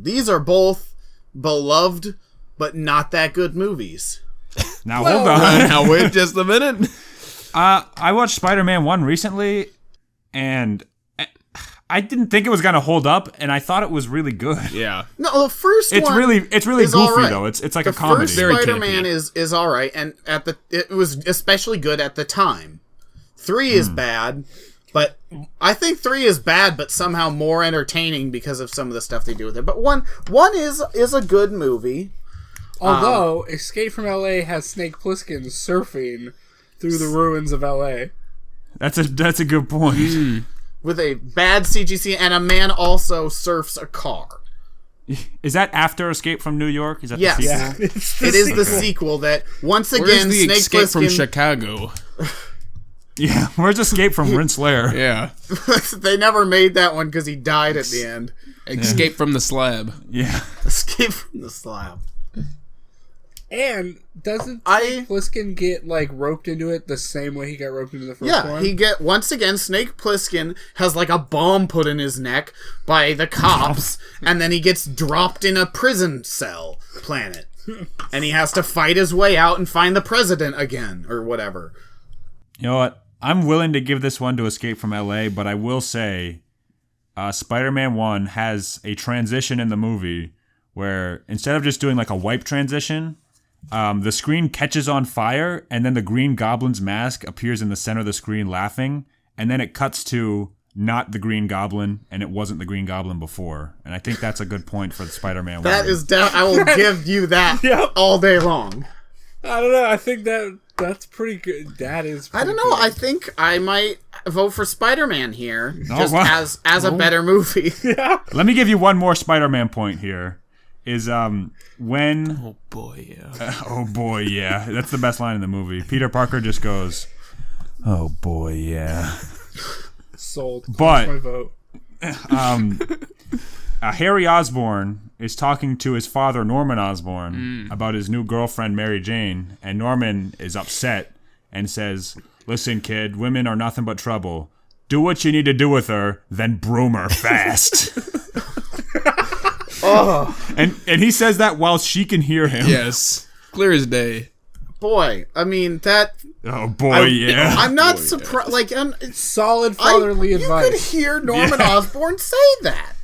These are both beloved, but not that good movies. Now hold on. Now wait just a minute. I watched Spider-Man 1 recently, and I didn't think it was gonna hold up, and I thought it was really good. Yeah. No, the first It's one really is all goofy right. though. It's like the a comedy. first Very Spider-Man campy. is all right, and it was especially good at the time. 3 is bad, but I think 3 is bad, but somehow more entertaining because of some of the stuff they do with it. But one is a good movie. Although Escape from L.A. has Snake Plissken surfing through the ruins of L.A. That's a good point. With a bad CGC, and a man also surfs a car. Is that after Escape from New York? Is that Yes. the sequel? Yeah, it's the It is the sequel. sequel that, once Where's again, the Snake Escape from Plissken... Chicago? Yeah. Where's Escape from Renslayer? Yeah. They never made that one because he died at the end. Escape from the slab. Yeah. Escape from the slab. And doesn't I- Snake Plissken get like roped into it the same way he got roped into the first Yeah, one? once again, Snake Plissken has like a bomb put in his neck by the cops, and then he gets dropped in a prison cell planet. And he has to fight his way out and find the president again, or whatever. You know what? I'm willing to give this one to Escape from LA, but I will say Spider-Man 1 has a transition in the movie where instead of just doing like a wipe transition, the screen catches on fire and then the Green Goblin's mask appears in the center of the screen laughing, and then it cuts to not the Green Goblin, and it wasn't the Green Goblin before. And I think that's a good point for the Spider-Man That 1. is, I will give you that Yep. all day long. I don't know. I think that's pretty good. That is. I don't know. I think I might vote for Spider-Man here, just wow. as a better movie. Let me give you one more Spider-Man point here. Is when Oh boy, yeah. oh boy, yeah. That's the best line in the movie. Peter Parker just goes, "Oh boy, yeah." Sold. But- That's my vote. Harry Osborn is talking to his father, Norman Osborn, about his new girlfriend, Mary Jane, and Norman is upset and says, "Listen, kid, women are nothing but trouble. Do what you need to do with her, then broom her fast." And he says that while she can hear him. Yes. Clear as day. Boy, I mean, that... Oh boy, yeah. I'm not surprised. Like, Solid fatherly you advice. could hear Norman Osborn say that.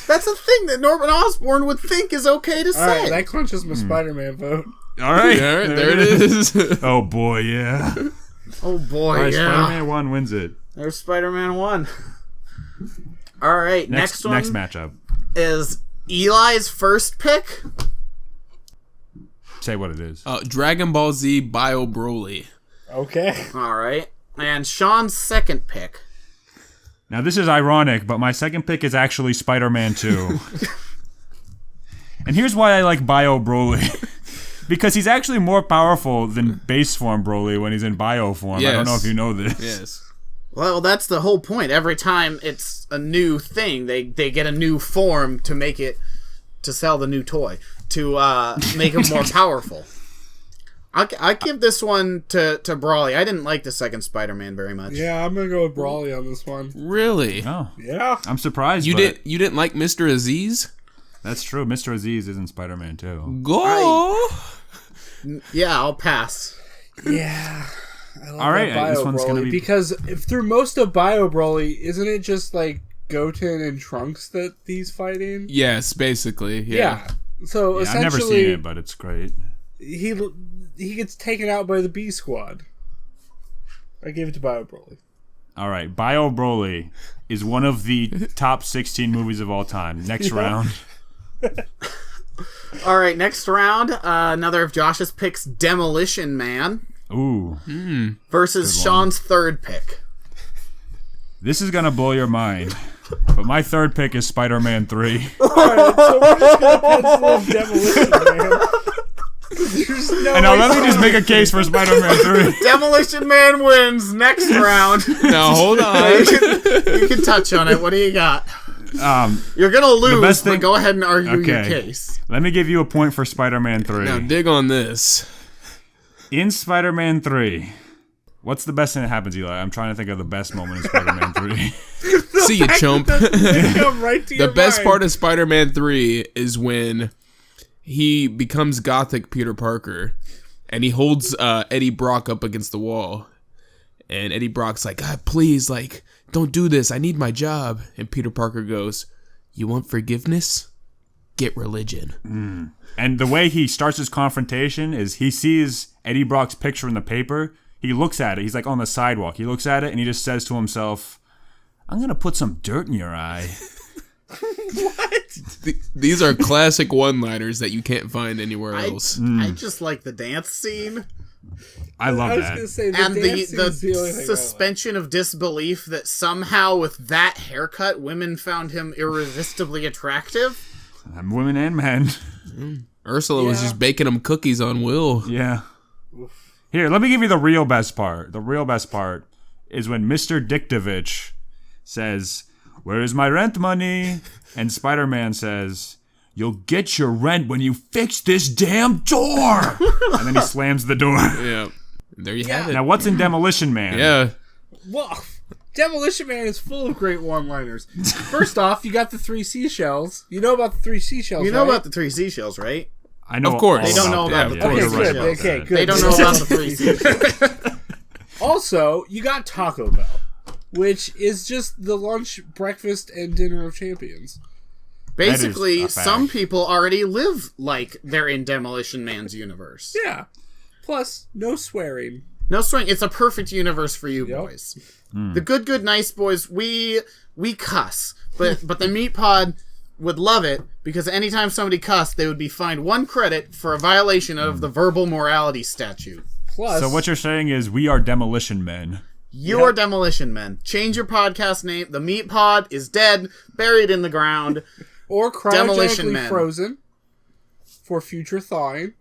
That's a thing that Norman Osborn would think is okay to All say. right, that clinches my Spider-Man vote. All right. All right, there it is. Oh boy, yeah. Oh boy, All right, yeah. Spider-Man 1 wins it. There's Spider-Man 1. All right, next one Next matchup. is Eli's first pick. Say what it is. Dragon Ball Z Bio Broly. Okay. All right, and Sean's second pick. Now this is ironic, but my second pick is actually Spider-Man 2. And here's why I like Bio Broly. Because he's actually more powerful than base form Broly when he's in bio form. I don't know if you know this. Yes. Well, that's the whole point. Every time it's a new thing, they get a new form to make it, to sell the new toy, to make him more powerful. I give this one to Brawly. I didn't like the second Spider-Man very much. Yeah, I'm gonna go with Brawly on this one. Really? Oh, Yeah. I'm surprised. You but didn't like Mr. Aziz? That's true. Mr. Aziz is in Spider-Man 2. Go. Yeah, I'll pass. Yeah. I love All right, that Bio this one's gonna Broly, be- because if through most of Bio Broly, isn't it just like Goten and Trunks that he's fighting? Yes, basically. Yeah. So Yeah, I've never essentially, seen it, but it's great. he gets taken out by the B Squad. I give it to Bio Broly. All right, Bio Broly is one of the top 16 movies of all time. Next round. All right, next round, another of Josh's picks, Demolition Man, Ooh, versus Sean's third pick. this is gonna blow your mind. But my third pick is Spider-Man 3. Alright, so we're just gonna pencil in Demolition Man. There's no And now way let me just make a case for Spider-Man 3. Demolition Man wins next round. Now hold on. You can touch on it. What do you got? Um, You're gonna lose, best but thing- go ahead and argue your Okay. case. Let me give you a point for Spider-Man 3. Now dig on this. In Spider-Man 3, what's the best thing that happens, Eli? I'm trying to think of the best moment in Spider-Man 3. See you, chump. come right to The your best mind. part of Spider-Man 3 is when he becomes Gothic Peter Parker and he holds Eddie Brock up against the wall. And Eddie Brock's like, God, please, like, don't do this. I need my job. And Peter Parker goes, you want forgiveness? Get religion. And the way he starts his confrontation is he sees Eddie Brock's picture in the paper. He looks at it. He's like on the sidewalk. He looks at it and he just says to himself, I'm going to put some dirt in your eye. These are classic one-liners that you can't find anywhere else. I just like the dance scene I love I was that. gonna say and dance the scene's only thing I like. suspension of disbelief that somehow with that haircut, women found him irresistibly attractive. Women and men. Ursula was Yeah. just baking him cookies on Will. Yeah. Here, let me give you the real best part. The real best part is when Mr. Diktovich says, where is my rent money? And Spider-Man says, you'll get your rent when you fix this damn door. And then he slams the door. Yeah. There you have it. Now, what's in Demolition Man? Yeah. Well, Demolition Man is full of great one-liners. First off, you got the 3 seashells. You know about the 3 seashells, You know right? about the 3 seashells, right? I know Of course. all They don't know that. about the Yeah, Okay, You're you're good. right. Okay, good. They don't know about the 3 seashells. Also, you got Taco Bell, which is just the lunch, breakfast, and dinner of champions. Basically, a fact. some people already live like they're in Demolition Man's universe. Yeah. Plus, no swearing. No swing. It's a perfect universe for you Yep. boys. The good, nice boys. We cuss, but the Meat Pod would love it because anytime somebody cussed, they would be fined 1 credit for a violation of the verbal morality statute. Plus, So what you're saying is we are Demolition Men. You are Demolition Men. Change your podcast name. The Meat Pod is dead, buried in the ground. or Demolition cryogenically Man. frozen for future thawing,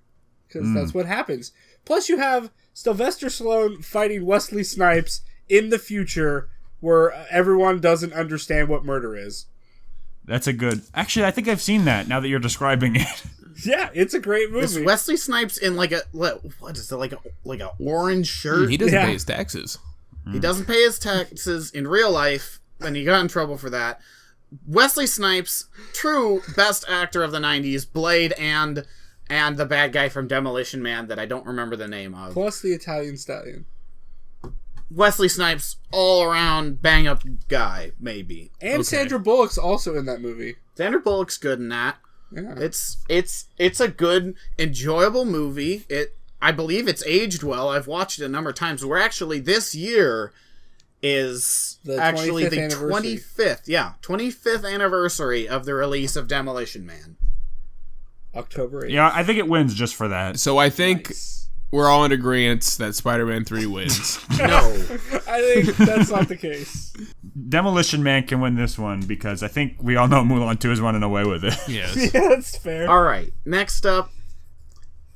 because that's what happens. Plus, you have Sylvester Stallone fighting Wesley Snipes in the future, where everyone doesn't understand what murder is. That's a good... Actually, I think I've seen that now that you're describing it. Yeah, it's a great Is movie. Wesley Snipes in like a what is it like a orange shirt? He doesn't Yeah. pay his taxes. He doesn't pay his taxes in real life, and he got in trouble for that. Wesley Snipes, true best actor of the 90s, Blade and the bad guy from Demolition Man that I don't remember the name of. Plus the Italian Stallion. Wesley Snipes, all around bang up guy, maybe. And Sandra Bullock's also in that movie. Sandra Bullock's good in that. Yeah. It's a good, enjoyable movie. I believe it's aged well. I've watched it a number of times. We're actually this year is The actually 25th the anniversary. 25th anniversary of the release of Demolition Man. October 8th. Yeah, I think it wins just for that. So I think Nice. we're all in agreement that Spider-Man 3 wins. No. I think that's not the case. Demolition Man can win this one because I think we all know Mulan 2 is running away with it. Yes. Yeah, that's fair. All right. Next up,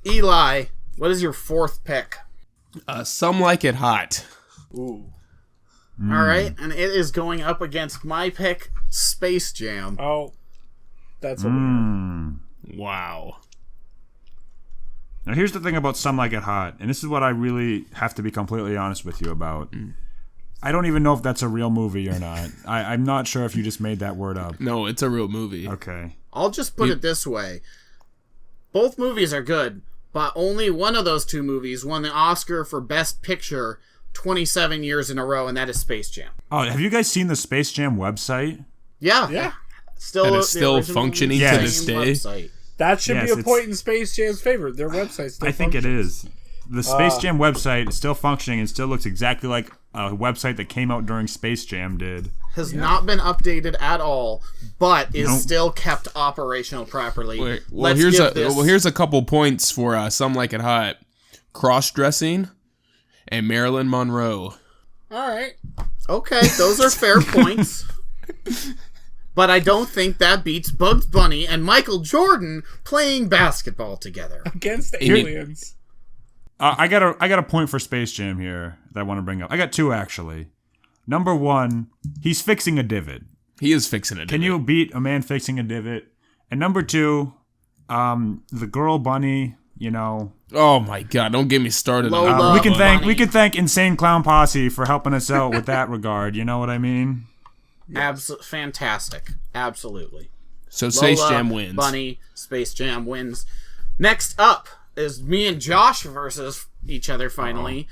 Eli. What is your 4th pick? Some Like It Hot. Ooh. All right, and it is going up against my pick, Space Jam. Oh. That's a winner. Wow. Now, here's the thing about Some Like It Hot, and this is what I really have to be completely honest with you about. I don't even know if that's a real movie or not. I'm not sure if you just made that word up. No, it's a real movie. Okay. I'll just put it this way. Both movies are good, but only one of those 2 movies won the Oscar for Best Picture 27 years in a row, and that is Space Jam. Oh, have you guys seen the Space Jam website? Yeah. Yeah. Still, That is the still original functioning to same this day? website. That should Yes, be a it's- point in Space Jam's favor. Their website still I think it functions. is. The Space Jam website is still functioning and still looks exactly like a website that came out during Space Jam did. Has not been updated at all, but is Nope. still kept operational properly. Well, Let's here's give this. here's a couple points for Some Like It Hot. Cross-dressing and Marilyn Monroe. All right. Okay, those are fair points. But I don't think that beats Bugs Bunny and Michael Jordan playing basketball together. Against you- aliens. I got a point for Space Jam here that I want to bring up. I got 2 actually. Number 1, he's fixing a divot. He is fixing it. Can you beat a man fixing a divot? And number 2, the girl bunny. You know, Oh my God! Don't get me started. on Lola. that. we can Bunny. thank Insane Clown Posse for helping us out with that regard. You know what I mean? Fantastic. Absolutely. So Space Lola, Jam wins. Bunny, Space Jam wins. Next up is me and Josh versus each other finally.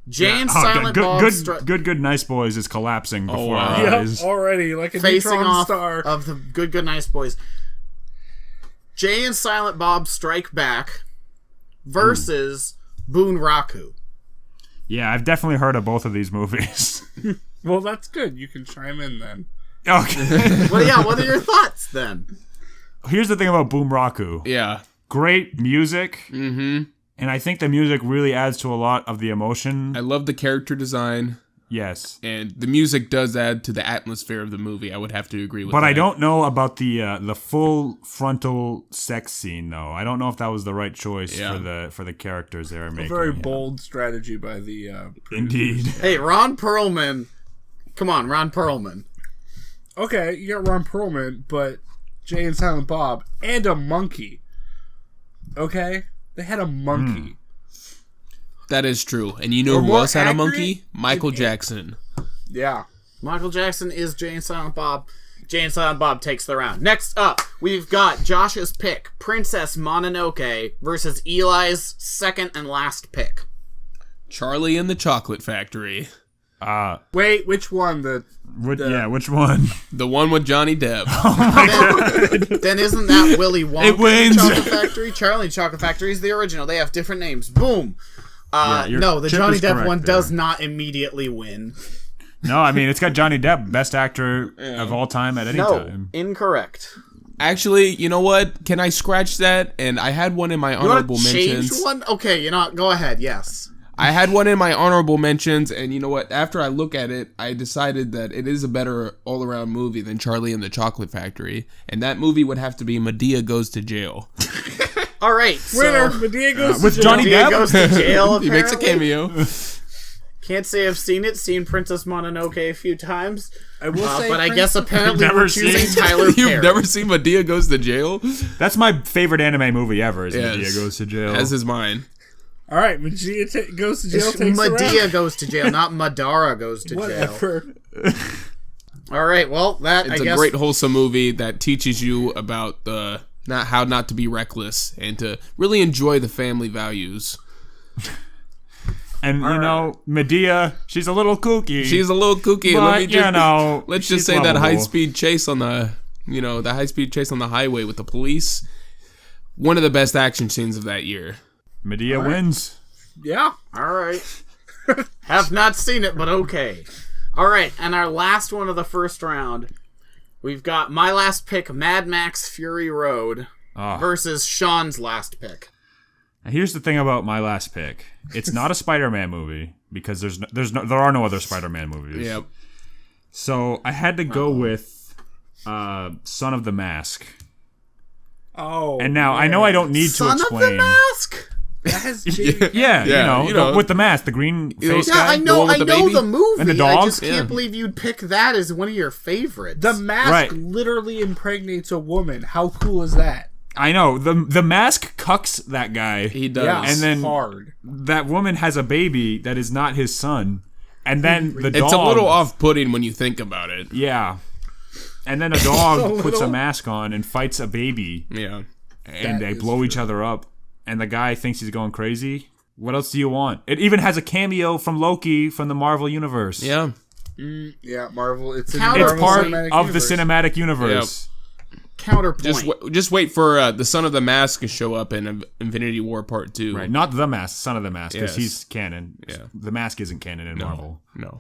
Jay and Oh, Silent Bob good, nice boys is collapsing before wow. our Yep, eyes. already like a facing neutron off star. of the good, nice boys. Jay and Silent Bob Strike Back versus Boon Raku. Yeah, I've definitely heard of both of these movies. Well, that's good. You can chime in then. Okay. What are your thoughts then? Here's the thing about Boom Raku. Yeah. Great music, Mm-hmm. and I think the music really adds to a lot of the emotion. I love the character design, Yes. and the music does add to the atmosphere of the movie. I would have to agree with that. But I don't know about the full frontal sex scene though. I don't know if that was the right choice for the characters they were making. Very bold strategy by the Indeed. Hey, Ron Perlman. Come on, Ron Perlman. Okay, you got Ron Perlman, but Jay and Silent Bob and a monkey. Okay, they had a monkey. That is true. And you know Or who more else had a accurate, monkey? Michael Jackson. Yeah. Michael Jackson is Jay and Silent Bob. Jay and Silent Bob takes the round. Next up, we've got Josh's pick, Princess Mononoke versus Eli's second and last pick. Charlie and the Chocolate Factory. Wait, which one? Which one? The one with Johnny Depp. Then isn't that Willy Wonka It wins. and the Chocolate Factory? Charlie and Chocolate Factory is the original. They have different names. Boom. No, the Chip Johnny is Depp correct one there. does not immediately win. No, I mean it's got Johnny Depp, best actor of all time at any No, time. incorrect. Actually, you know what? Can I scratch that? And I had one in my You want honorable to change mentions. one? Okay, go ahead, yes. I had one in my honorable mentions, and you know what? After I look at it, I decided that it is a better all-around movie than Charlie and the Chocolate Factory, and that movie would have to be Medea Goes to Jail. All right, Winner, so Medea goes with to Johnny jail. Depp? Medea goes to jail, He makes a apparently. cameo. Can't say I've seen it. Seen Princess Mononoke a few times. I will say, But I guess apparently Never we're choosing seen- Tyler Perry. You've never seen Medea Goes to Jail? That's my favorite anime movie ever. Is Yes. Medea Goes to Jail. As is mine. all right, Medea goes to jail. It's Takes the Medea round. goes to jail, not Madara goes to jail. Whatever. All right, well, that It's I a guess great wholesome movie that teaches you about the how not to be reckless and to really enjoy the family values. And you know, Medea, she's a little kooky. She's a little kooky. But, you know, let's she's just say that lovable. high-speed chase on the high-speed chase on the highway with the police, one of the best action scenes of that year. Medea wins. Yeah. All right. Have not seen it, but okay. All right, and our last one of the first round, we've got my last pick, Mad Max Fury Road, versus Sean's last pick. Now, here's the thing about my last pick. It's not a Spider-Man movie because there are no other Spider-Man movies. Yep. So I had to go with Son of the Mask. Oh. And now I know I don't need to Son explain. of the Mask? That has Jamie. Yeah, Yeah, you you know, know. with the mask, the green face Yeah, guy. I know, one with I the know baby? the movie. And the I dog? just can't Yeah. believe you'd pick that as one of your favorites. The mask Right. literally impregnates a woman. How cool is that? I know the mask cucks that guy. He does. Yeah, And then- hard. That woman has a baby that is not his son, and then the dog. It's a little off-putting when you think about it. Yeah, and then a dog puts a little. mask on and fights a baby, Yeah. and That they is blow each other up, and the guy thinks he's going crazy. What else do you want? It even has a cameo from Loki from the Marvel universe. Yeah. Yeah, Marvel. It's in Count- the It's Marvel part Cinematic of the Universe. cinematic universe. Counterpoint. Just wait for the Son of the Mask to show up in Infinity War Part 2. Right, not the mask, Son of the Mask, because Yes. he's canon. Yeah. The mask isn't canon in Marvel. No.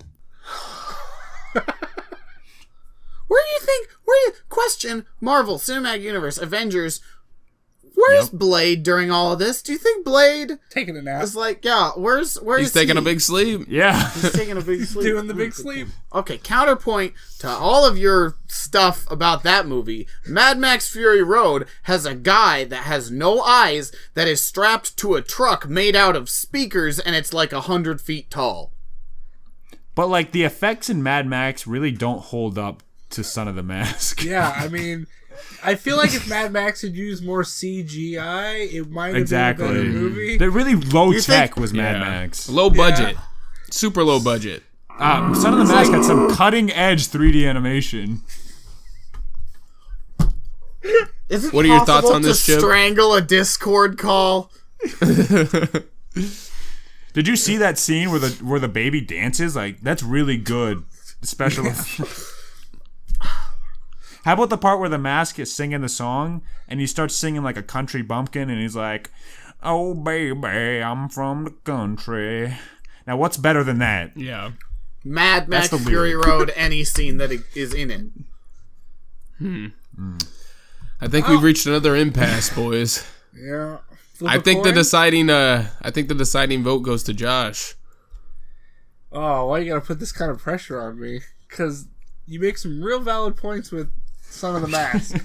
Question, Marvel, Cinematic Universe, Avengers, where's Blade during all of this? Do you think Blade Taking a nap. is like, yeah, where's He's taking a big sleep. Yeah. He's taking a big sleep. Doing the big sleep. Okay, counterpoint to all of your stuff about that movie. Mad Max Fury Road has a guy that has no eyes that is strapped to a truck made out of speakers, and it's like 100 feet tall. But like the effects in Mad Max really don't hold up to Son of the Mask. Yeah, I mean, I feel like if Mad Max had used more CGI, it might have Exactly. been a better movie. They're really low You tech think- was Mad Yeah. Max. Low budget. Super low budget. Son of the Mask had some cutting edge 3D animation. Is it What are your thoughts possible on this, to Chip? strangle a Discord call? Did you see that scene where the baby dances? Like, that's really good special. How about the part where the mask is singing the song and he starts singing like a country bumpkin and he's like, "Oh baby, I'm from the country." Now, what's better than that? Yeah. Mad Max That's the Fury lyric. Road, any scene that is in it. I think we've reached another impasse, boys. Yeah. Flip I a think the coin? deciding vote goes to Josh. Oh, why you gotta put this kind of pressure on me? Because you make some real valid points with Son of the Mask.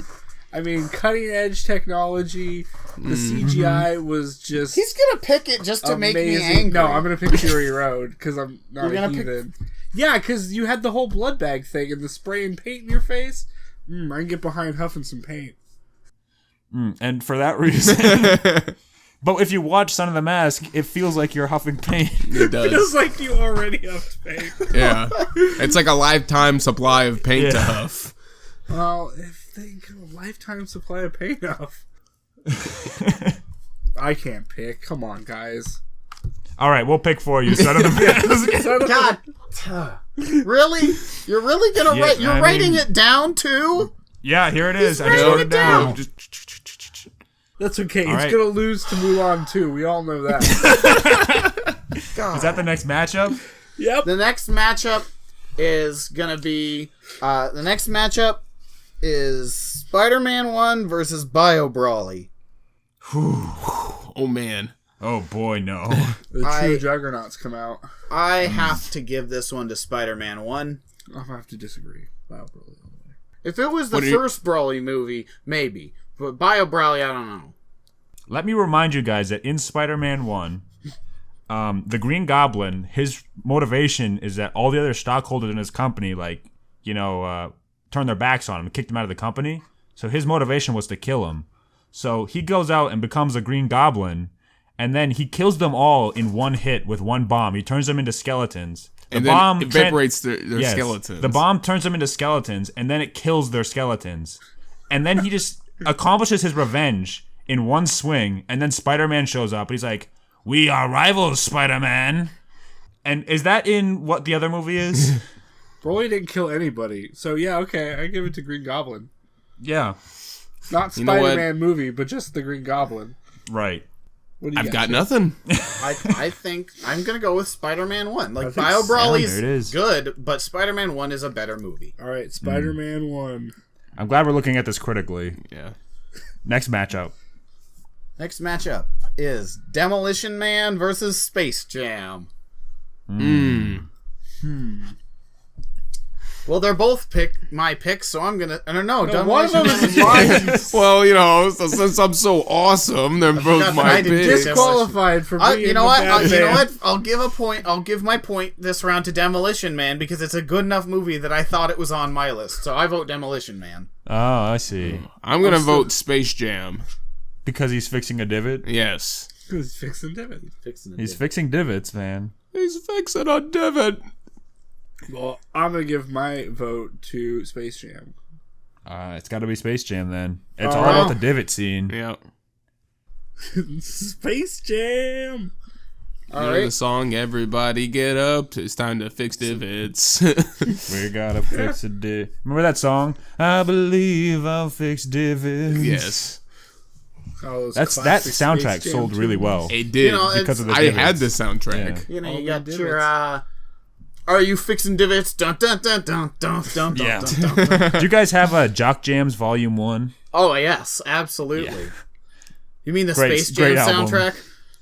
I mean, cutting edge technology. The CGI was just He's gonna pick it just to make me amazing. angry. No, I'm gonna pick Fury Road because I'm not You're a gonna pick- heathen. Yeah, because you had the whole blood bag thing and the spray and paint in your face. I can get behind huffing some paint. And for that reason. But if you watch Son of the Mask, it feels like you're huffing paint. It It feels does. like you already huffed paint. Yeah. It's like a lifetime supply of paint to Yeah. huff. Well, if they get a lifetime supply of paint off. I can't pick. Come on, guys. All right, we'll pick for you, Son of the Mask. God, really? You're really gonna Yeah, write? You're I writing mean- it down too? Yeah, here it is. I just writing wrote it it down. down. That's okay. All He's right. gonna lose to Mulan too. We all know that. God. Is that the next matchup? Yep. The next matchup is gonna be Spider-Man 1 versus Bio Brawly. Oh man. Oh boy, no. The true I- juggernauts come out. I have to give this one to Spider-Man 1. I'll have to disagree. Wow, really. If it was the What do you- first Brawly movie, maybe. But Bio Brawly, I don't know. Let me remind you guys that in Spider-Man 1, the Green Goblin, his motivation is that all the other stockholders in his company, turned their backs on him and kicked him out of the company. So his motivation was to kill him. So he goes out and becomes a Green Goblin, and then he kills them all in one hit with one bomb. He turns them into skeletons. And then evaporates their Yes. skeletons. The bomb turns them into skeletons, and then it kills their skeletons. And then he just accomplishes his revenge in one swing, and then Spider-Man shows up, and he's like, "We are rivals, Spider-Man." And is that in what the other movie is? Broly didn't kill anybody. So yeah, okay, I give it to Green Goblin. Yeah, Not You know what? Spider-Man movie, but just the Green Goblin. right. What do you I've got Chip? nothing. I think I'm gonna go with Spider-Man 1. Like think Bio so. Brawly's There it is. good, but Spider-Man 1 is a better movie. All right, Spider-Man 1. I'm glad we're looking at this critically. Yeah. Next matchup. Next matchup is Demolition Man versus Space Jam. Well, they're both my picks, so I'm gonna. I don't know. One of them is mine. Well, since I'm so awesome, they're both forgot my that I did picks. Disqualified for being You know what? the bad man. I'll give a point. I'll give my point this round to Demolition Man because it's a good enough movie that I thought it was on my list. So I vote Demolition Man. Oh, I see. I'm gonna vote Space Jam. Because he's fixing a divot. Yes. Who's fixing David? He's fixing divots, man. He's fixing a divot. Well, I'm gonna give my vote to Space Jam. It's got to be Space Jam then. It's Oh. all about the divot scene. Yeah. Space Jam. All You know right. the song "Everybody Get Up." It's time to fix divots. We gotta fix a divot. Remember that song? I believe I'll fix divots. Yes, Oh, those That classic soundtrack Space Jam sold really tunes. well it did. You know, because of the I divots. had the soundtrack. Yeah. You know, All you the got divots. your. Are you fixing divots? Dun dun dun dun dun dun Yeah. dun dun dun. Do you guys have Jock Jams Volume 1? Oh yes, absolutely. You mean the Great- Space Jam great album. soundtrack,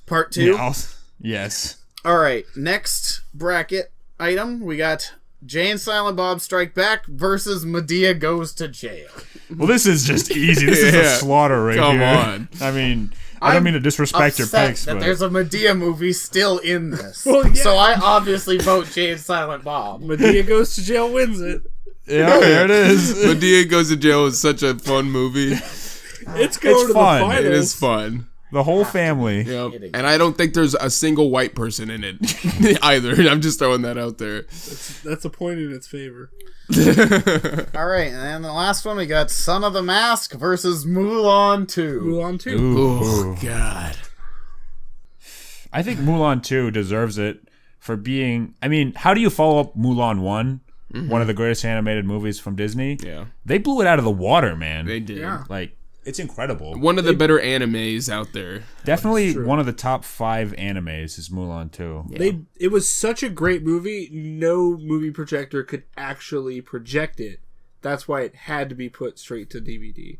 Part 2? Yes. All right, next bracket item we got Jay and Silent Bob Strike Back versus Medea Goes to Jail. Well, this is just easy. This is a Yeah. slaughter right Come here. on. I mean, I don't mean to disrespect your Upset picks, that but there's a Medea movie still in this. Well, yeah. So I obviously vote Jay and Silent Bob. Medea Goes to Jail wins it. yeah, there it is. Medea Goes to Jail is such a fun movie. It's going to fun. the finals. It is fun. The whole family. Yep. Kidding. And I don't think there's a single white person in it either. I'm just throwing that out there. That's a point in its favor. All right, and then the last one we got Son of the Mask versus Mulan 2. Mulan 2. Ooh. Oh God. I think Mulan 2 deserves it for being. I mean, how do you follow up Mulan 1? One of the greatest animated movies from Disney. Yeah. They blew it out of the water, man. They did. Yeah. Like, it's incredible. One of the better animes out there. Definitely one of the top 5 animes is Mulan 2. It was such a great movie. No movie projector could actually project it. That's why it had to be put straight to DVD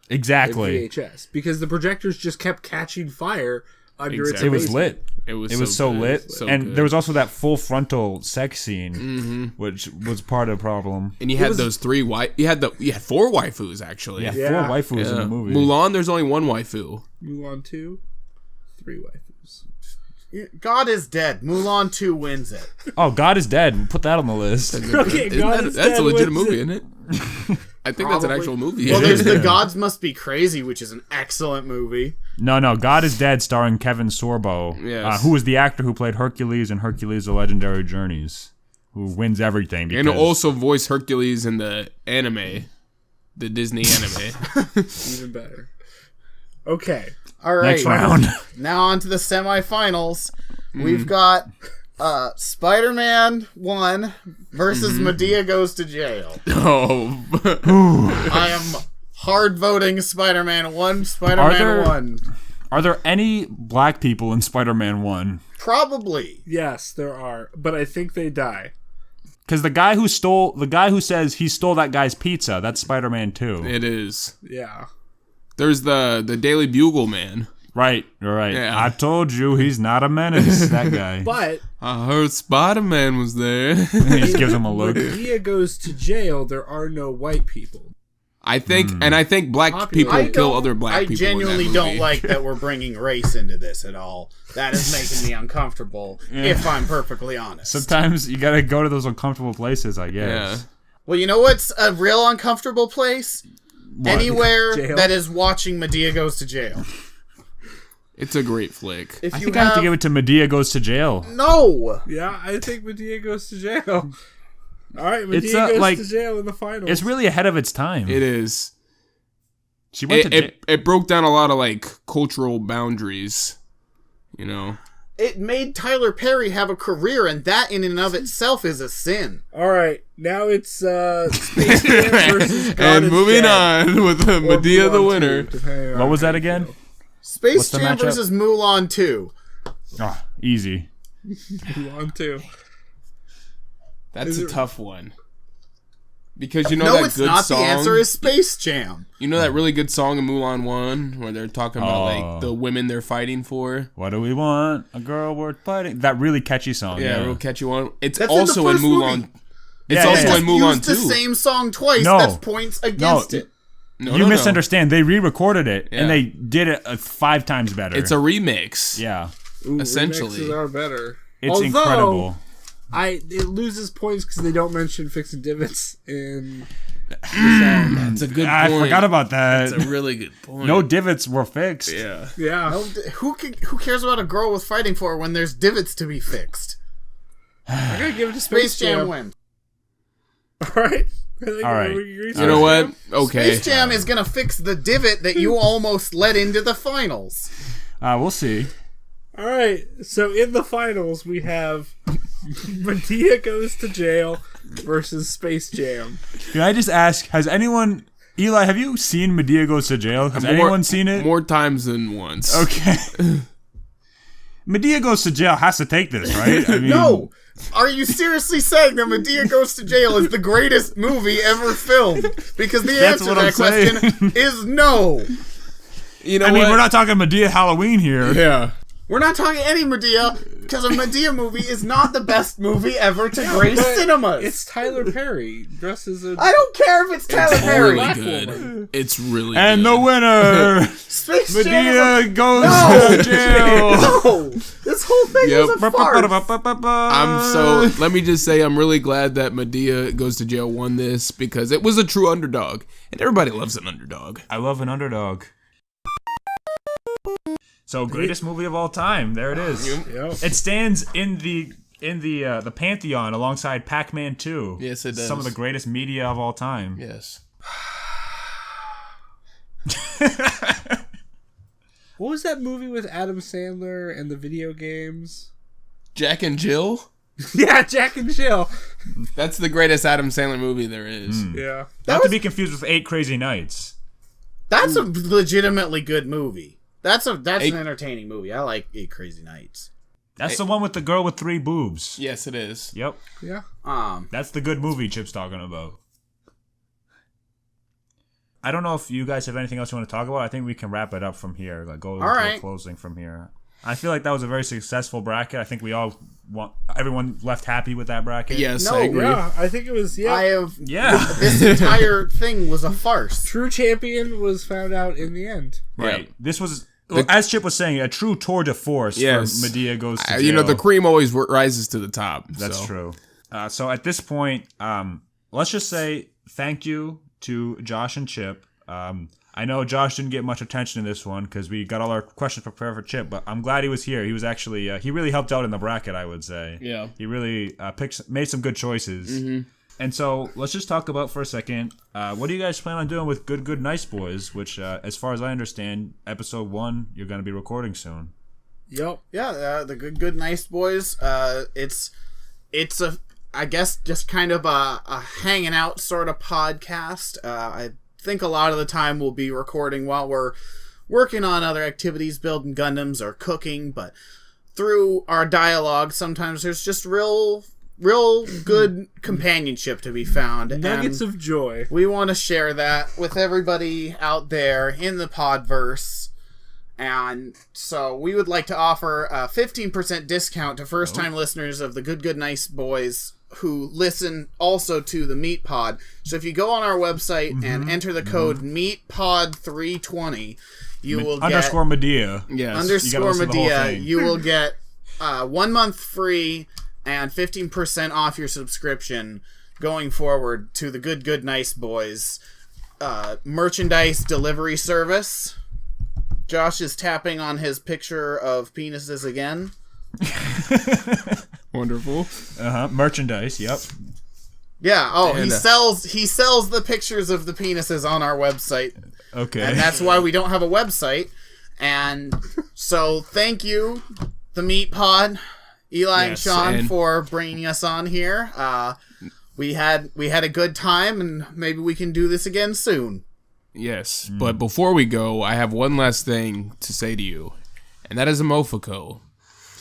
and Exactly. VHS, because the projectors just kept catching fire under its It was amazement. lit. It was, It was so good. lit. So And good. there was also that full frontal sex scene, which was part of the problem. And you had those 3 you had 4 waifus actually. Yeah, Yeah. 4 waifus in the movie. Mulan, there's only 1 waifu. Mulan 2, 3 waifus. God is dead. Mulan 2 wins it. Oh, God is Dead. Put that on the list. Okay, God is That's Dead a legit wins movie, it. isn't it? I think that's an Probably. actual movie. Well, there's The Gods Must Be Crazy, which is an excellent movie. No. God is Dead, starring Kevin Sorbo, Yes. who was the actor who played Hercules in Hercules: The Legendary Journeys, who wins everything. Because, And also voiced Hercules in the anime, the Disney anime. Even better. Okay. All right. next round. Now on to the semifinals. We've got Spider-Man 1 versus Medea Goes to Jail. Oh, I am hard voting Spider-Man 1, Are Spider-Man there- 1. Are there any black people in Spider-Man 1? Probably. Yes, there are, but I think they die. Because the guy who says he stole that guy's pizza, that's Spider-Man 2. it is. Yeah. There's the Daily Bugle man. Right. Yeah. I told you he's not a menace, that guy. But I heard Spider-Man was there. He just gives him a look. Medea Goes to Jail, there are no white people. I think black Popular. people I kill don't- other black I people. genuinely in that don't movie. like that we're bringing race into this at all. That is making me uncomfortable, if I'm perfectly honest. Sometimes you gotta go to those uncomfortable places, I guess. Yeah. Well, you know what's a real uncomfortable place? Anywhere Jail? that is watching Medea Goes to Jail. It's a great flick. If I you think I have to give it to Medea Goes to Jail. No! Yeah, I think Medea Goes to Jail. All right, Medea It's, goes like- to jail in the finals. It's really ahead of its time. It is. She went to jail. It broke down a lot of like cultural boundaries. You know. It made Tyler Perry have a career, and that in and of itself is a sin. All right, now it's Space Jam versus God And is moving Dead. on with Or Medea the Mulan winner. 2, depending on What was how that you again? feel. Space What's the Jam matchup? versus Mulan 2. Ah, easy. Mulan 2. That's a tough one. Because you know No, that it's good not. song. The answer is Space Jam. You know that really good song in Mulan 1 where they're talking about like the women they're fighting for? What do we want? A girl worth fighting. That really catchy song. Yeah, Yeah. real catchy one. It's That's in the also in first Mulan. movie. It's Yeah, also yeah, in yeah. Mulan Used too. the same song twice. No. That's points against it. No, You no, no. misunderstand. They re-recorded it Yeah. and they did it 5 times better. It's a remix. yeah. Ooh, Essentially. remixes are better. It's Although, incredible. It loses points because they don't mention fixing divots in. That's a good I point. forgot about that. That's a really good point. No divots were fixed. Yeah. Yeah. Who cares about a girl with fighting for when there's divots to be fixed? I gotta give it to Space Space Jam Jam. wins. All right. I think All right. we agree You know Space what? Jam. Okay. Space Jam is gonna fix the divot that you almost led into the finals. We'll see. All right. So in the finals, we have Medea Goes to Jail versus Space Jam. Can I just ask, has anyone... Eli, have you seen Medea Goes to Jail? Has anyone seen it? More times than once. Okay. Medea Goes to Jail has to take this, right? I mean, No! Are you seriously saying that Medea Goes to Jail is the greatest movie ever filmed? Because the That's answer to what that I'm question is no. You know I mean, what? we're not talking Medea Halloween here. Yeah. We're not talking any Medea, because a Medea movie is not the best movie ever to grace cinemas. It's Tyler Perry dressed as a. I don't care if it's Tyler It's Perry. really good. It's really And good. the winner, Space Medea Jam Goes No! to Jail. No! This whole thing Yep. was a farce. Let me just say I'm really glad that Medea Goes to Jail won this because it was a true underdog. And everybody loves an underdog. I love an underdog. So greatest movie of all time. There it is. Yep. It stands in the pantheon alongside Pac-Man 2. Yes, it does. Some of the greatest media of all time. What was that movie with Adam Sandler and the video games? Jack and Jill? Yeah, Jack and Jill. That's the greatest Adam Sandler movie there is. Yeah. Not to be confused with 8 Crazy Nights. That's a legitimately good movie. That's an entertaining movie. I like 8 Crazy Nights. That's the one with the girl with 3 boobs. Yes, it is. Yep. Yeah. That's the good movie Chip's talking about. I don't know if you guys have anything else you want to talk about. I think we can wrap it up from here. Like go to a closing from here. I feel like that was a very successful bracket. I think everyone left happy with that bracket. Yes, No, I agree. Yeah, I think it was, This entire thing was a farce. True champion was found out in the end. Right. This was, as Chip was saying, a true tour de force Yes. for Medea Goes to Jail. You know, the cream always rises to the top. That's true. So at this point, let's just say thank you to Josh and Chip. I know Josh didn't get much attention in this one because we got all our questions prepared for Chip, but I'm glad he was here. He was actually he really helped out in the bracket, I would say. Yeah. He really made some good choices. Mm-hmm. And so let's just talk about for a second, what do you guys plan on doing with Good Nice Boys, which, as far as I understand, episode 1 you're going to be recording soon. Yep. Yeah, the Good Nice Boys. It's a, I guess, just kind of a hanging out sort of podcast. I think a lot of the time we'll be recording while we're working on other activities, building Gundams or cooking, but through our dialogue, sometimes there's just real good companionship to be found. Nuggets of joy. We want to share that with everybody out there in the Podverse. And so we would like to offer a 15% discount to first-time listeners of the Good Nice Boys who listen also to the Meat Pod. So if you go on our website and enter the code MEATPOD320, you will get... Underscore Medea. Yes. Underscore Medea. You will get 1 month free and 15% off your subscription going forward to the Good Nice Boys merchandise delivery service. Josh is tapping on his picture of penises again. Wonderful. Merchandise, yep. Yeah, And, he sells the pictures of the penises on our website. Okay. And that's why we don't have a website. And so thank you, the Meat Pod, Eli and Sean, for bringing us on here. We had a good time, and maybe we can do this again soon. Yes, but before we go, I have one last thing to say to you, and that is a Mofico.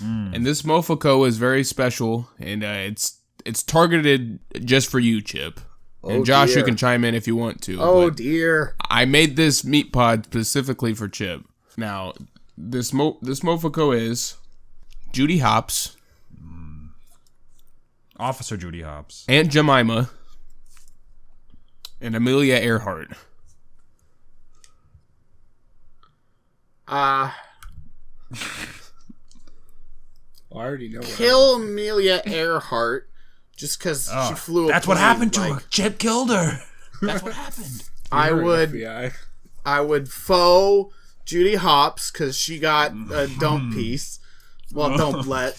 And this Mofico is very special, and it's targeted just for you, Chip. And Josh, dear. you can chime in if you want to. Oh, but dear. I made this meat pod specifically for Chip. Now, this Mofico is Judy Hopps, Officer Judy Hopps, Aunt Jemima, and Amelia Earhart. I already know. Kill Amelia Earhart just because she flew a that's what plane, happened to like, her. Chip killed her. That's what happened. I would FBI. I would faux Judy Hopps because she got a dump piece. Well, don't let.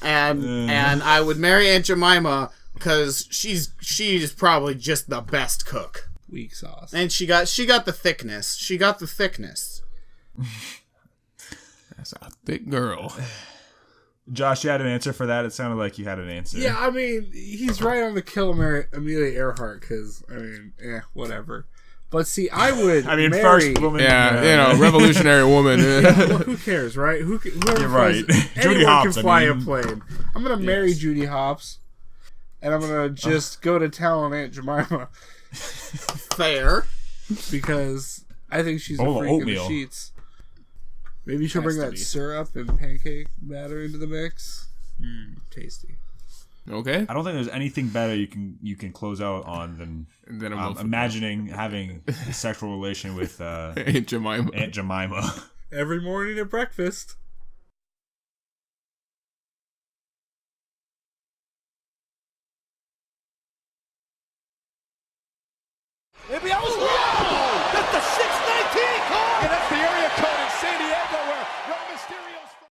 And I would marry Aunt Jemima because she's probably just the best cook. Weak sauce. And she got the thickness. She got the thickness. That's a thick girl. Josh, you had an answer for that? It sounded like you had an answer. Yeah, I mean, he's right on the kill Amelia Earhart because, I mean, whatever. But see, I would I mean, marry... first woman. Revolutionary woman. Well, who cares, right? Whoever You're right. flies, Judy anyone Hopps, can fly I mean. a plane. I'm going to marry Judy Hopps, and I'm going to just go to town on Aunt Jemima Fair. because I think she's a Oh, freak in oatmeal. the sheets. Maybe she'll bring to that be. syrup and pancake batter into the mix. Tasty. Okay. I don't think there's anything better you can close out on than And then I'm imagining having a sexual relation with Aunt Jemima. Aunt Jemima. Every morning at breakfast. Maybe I was wrong.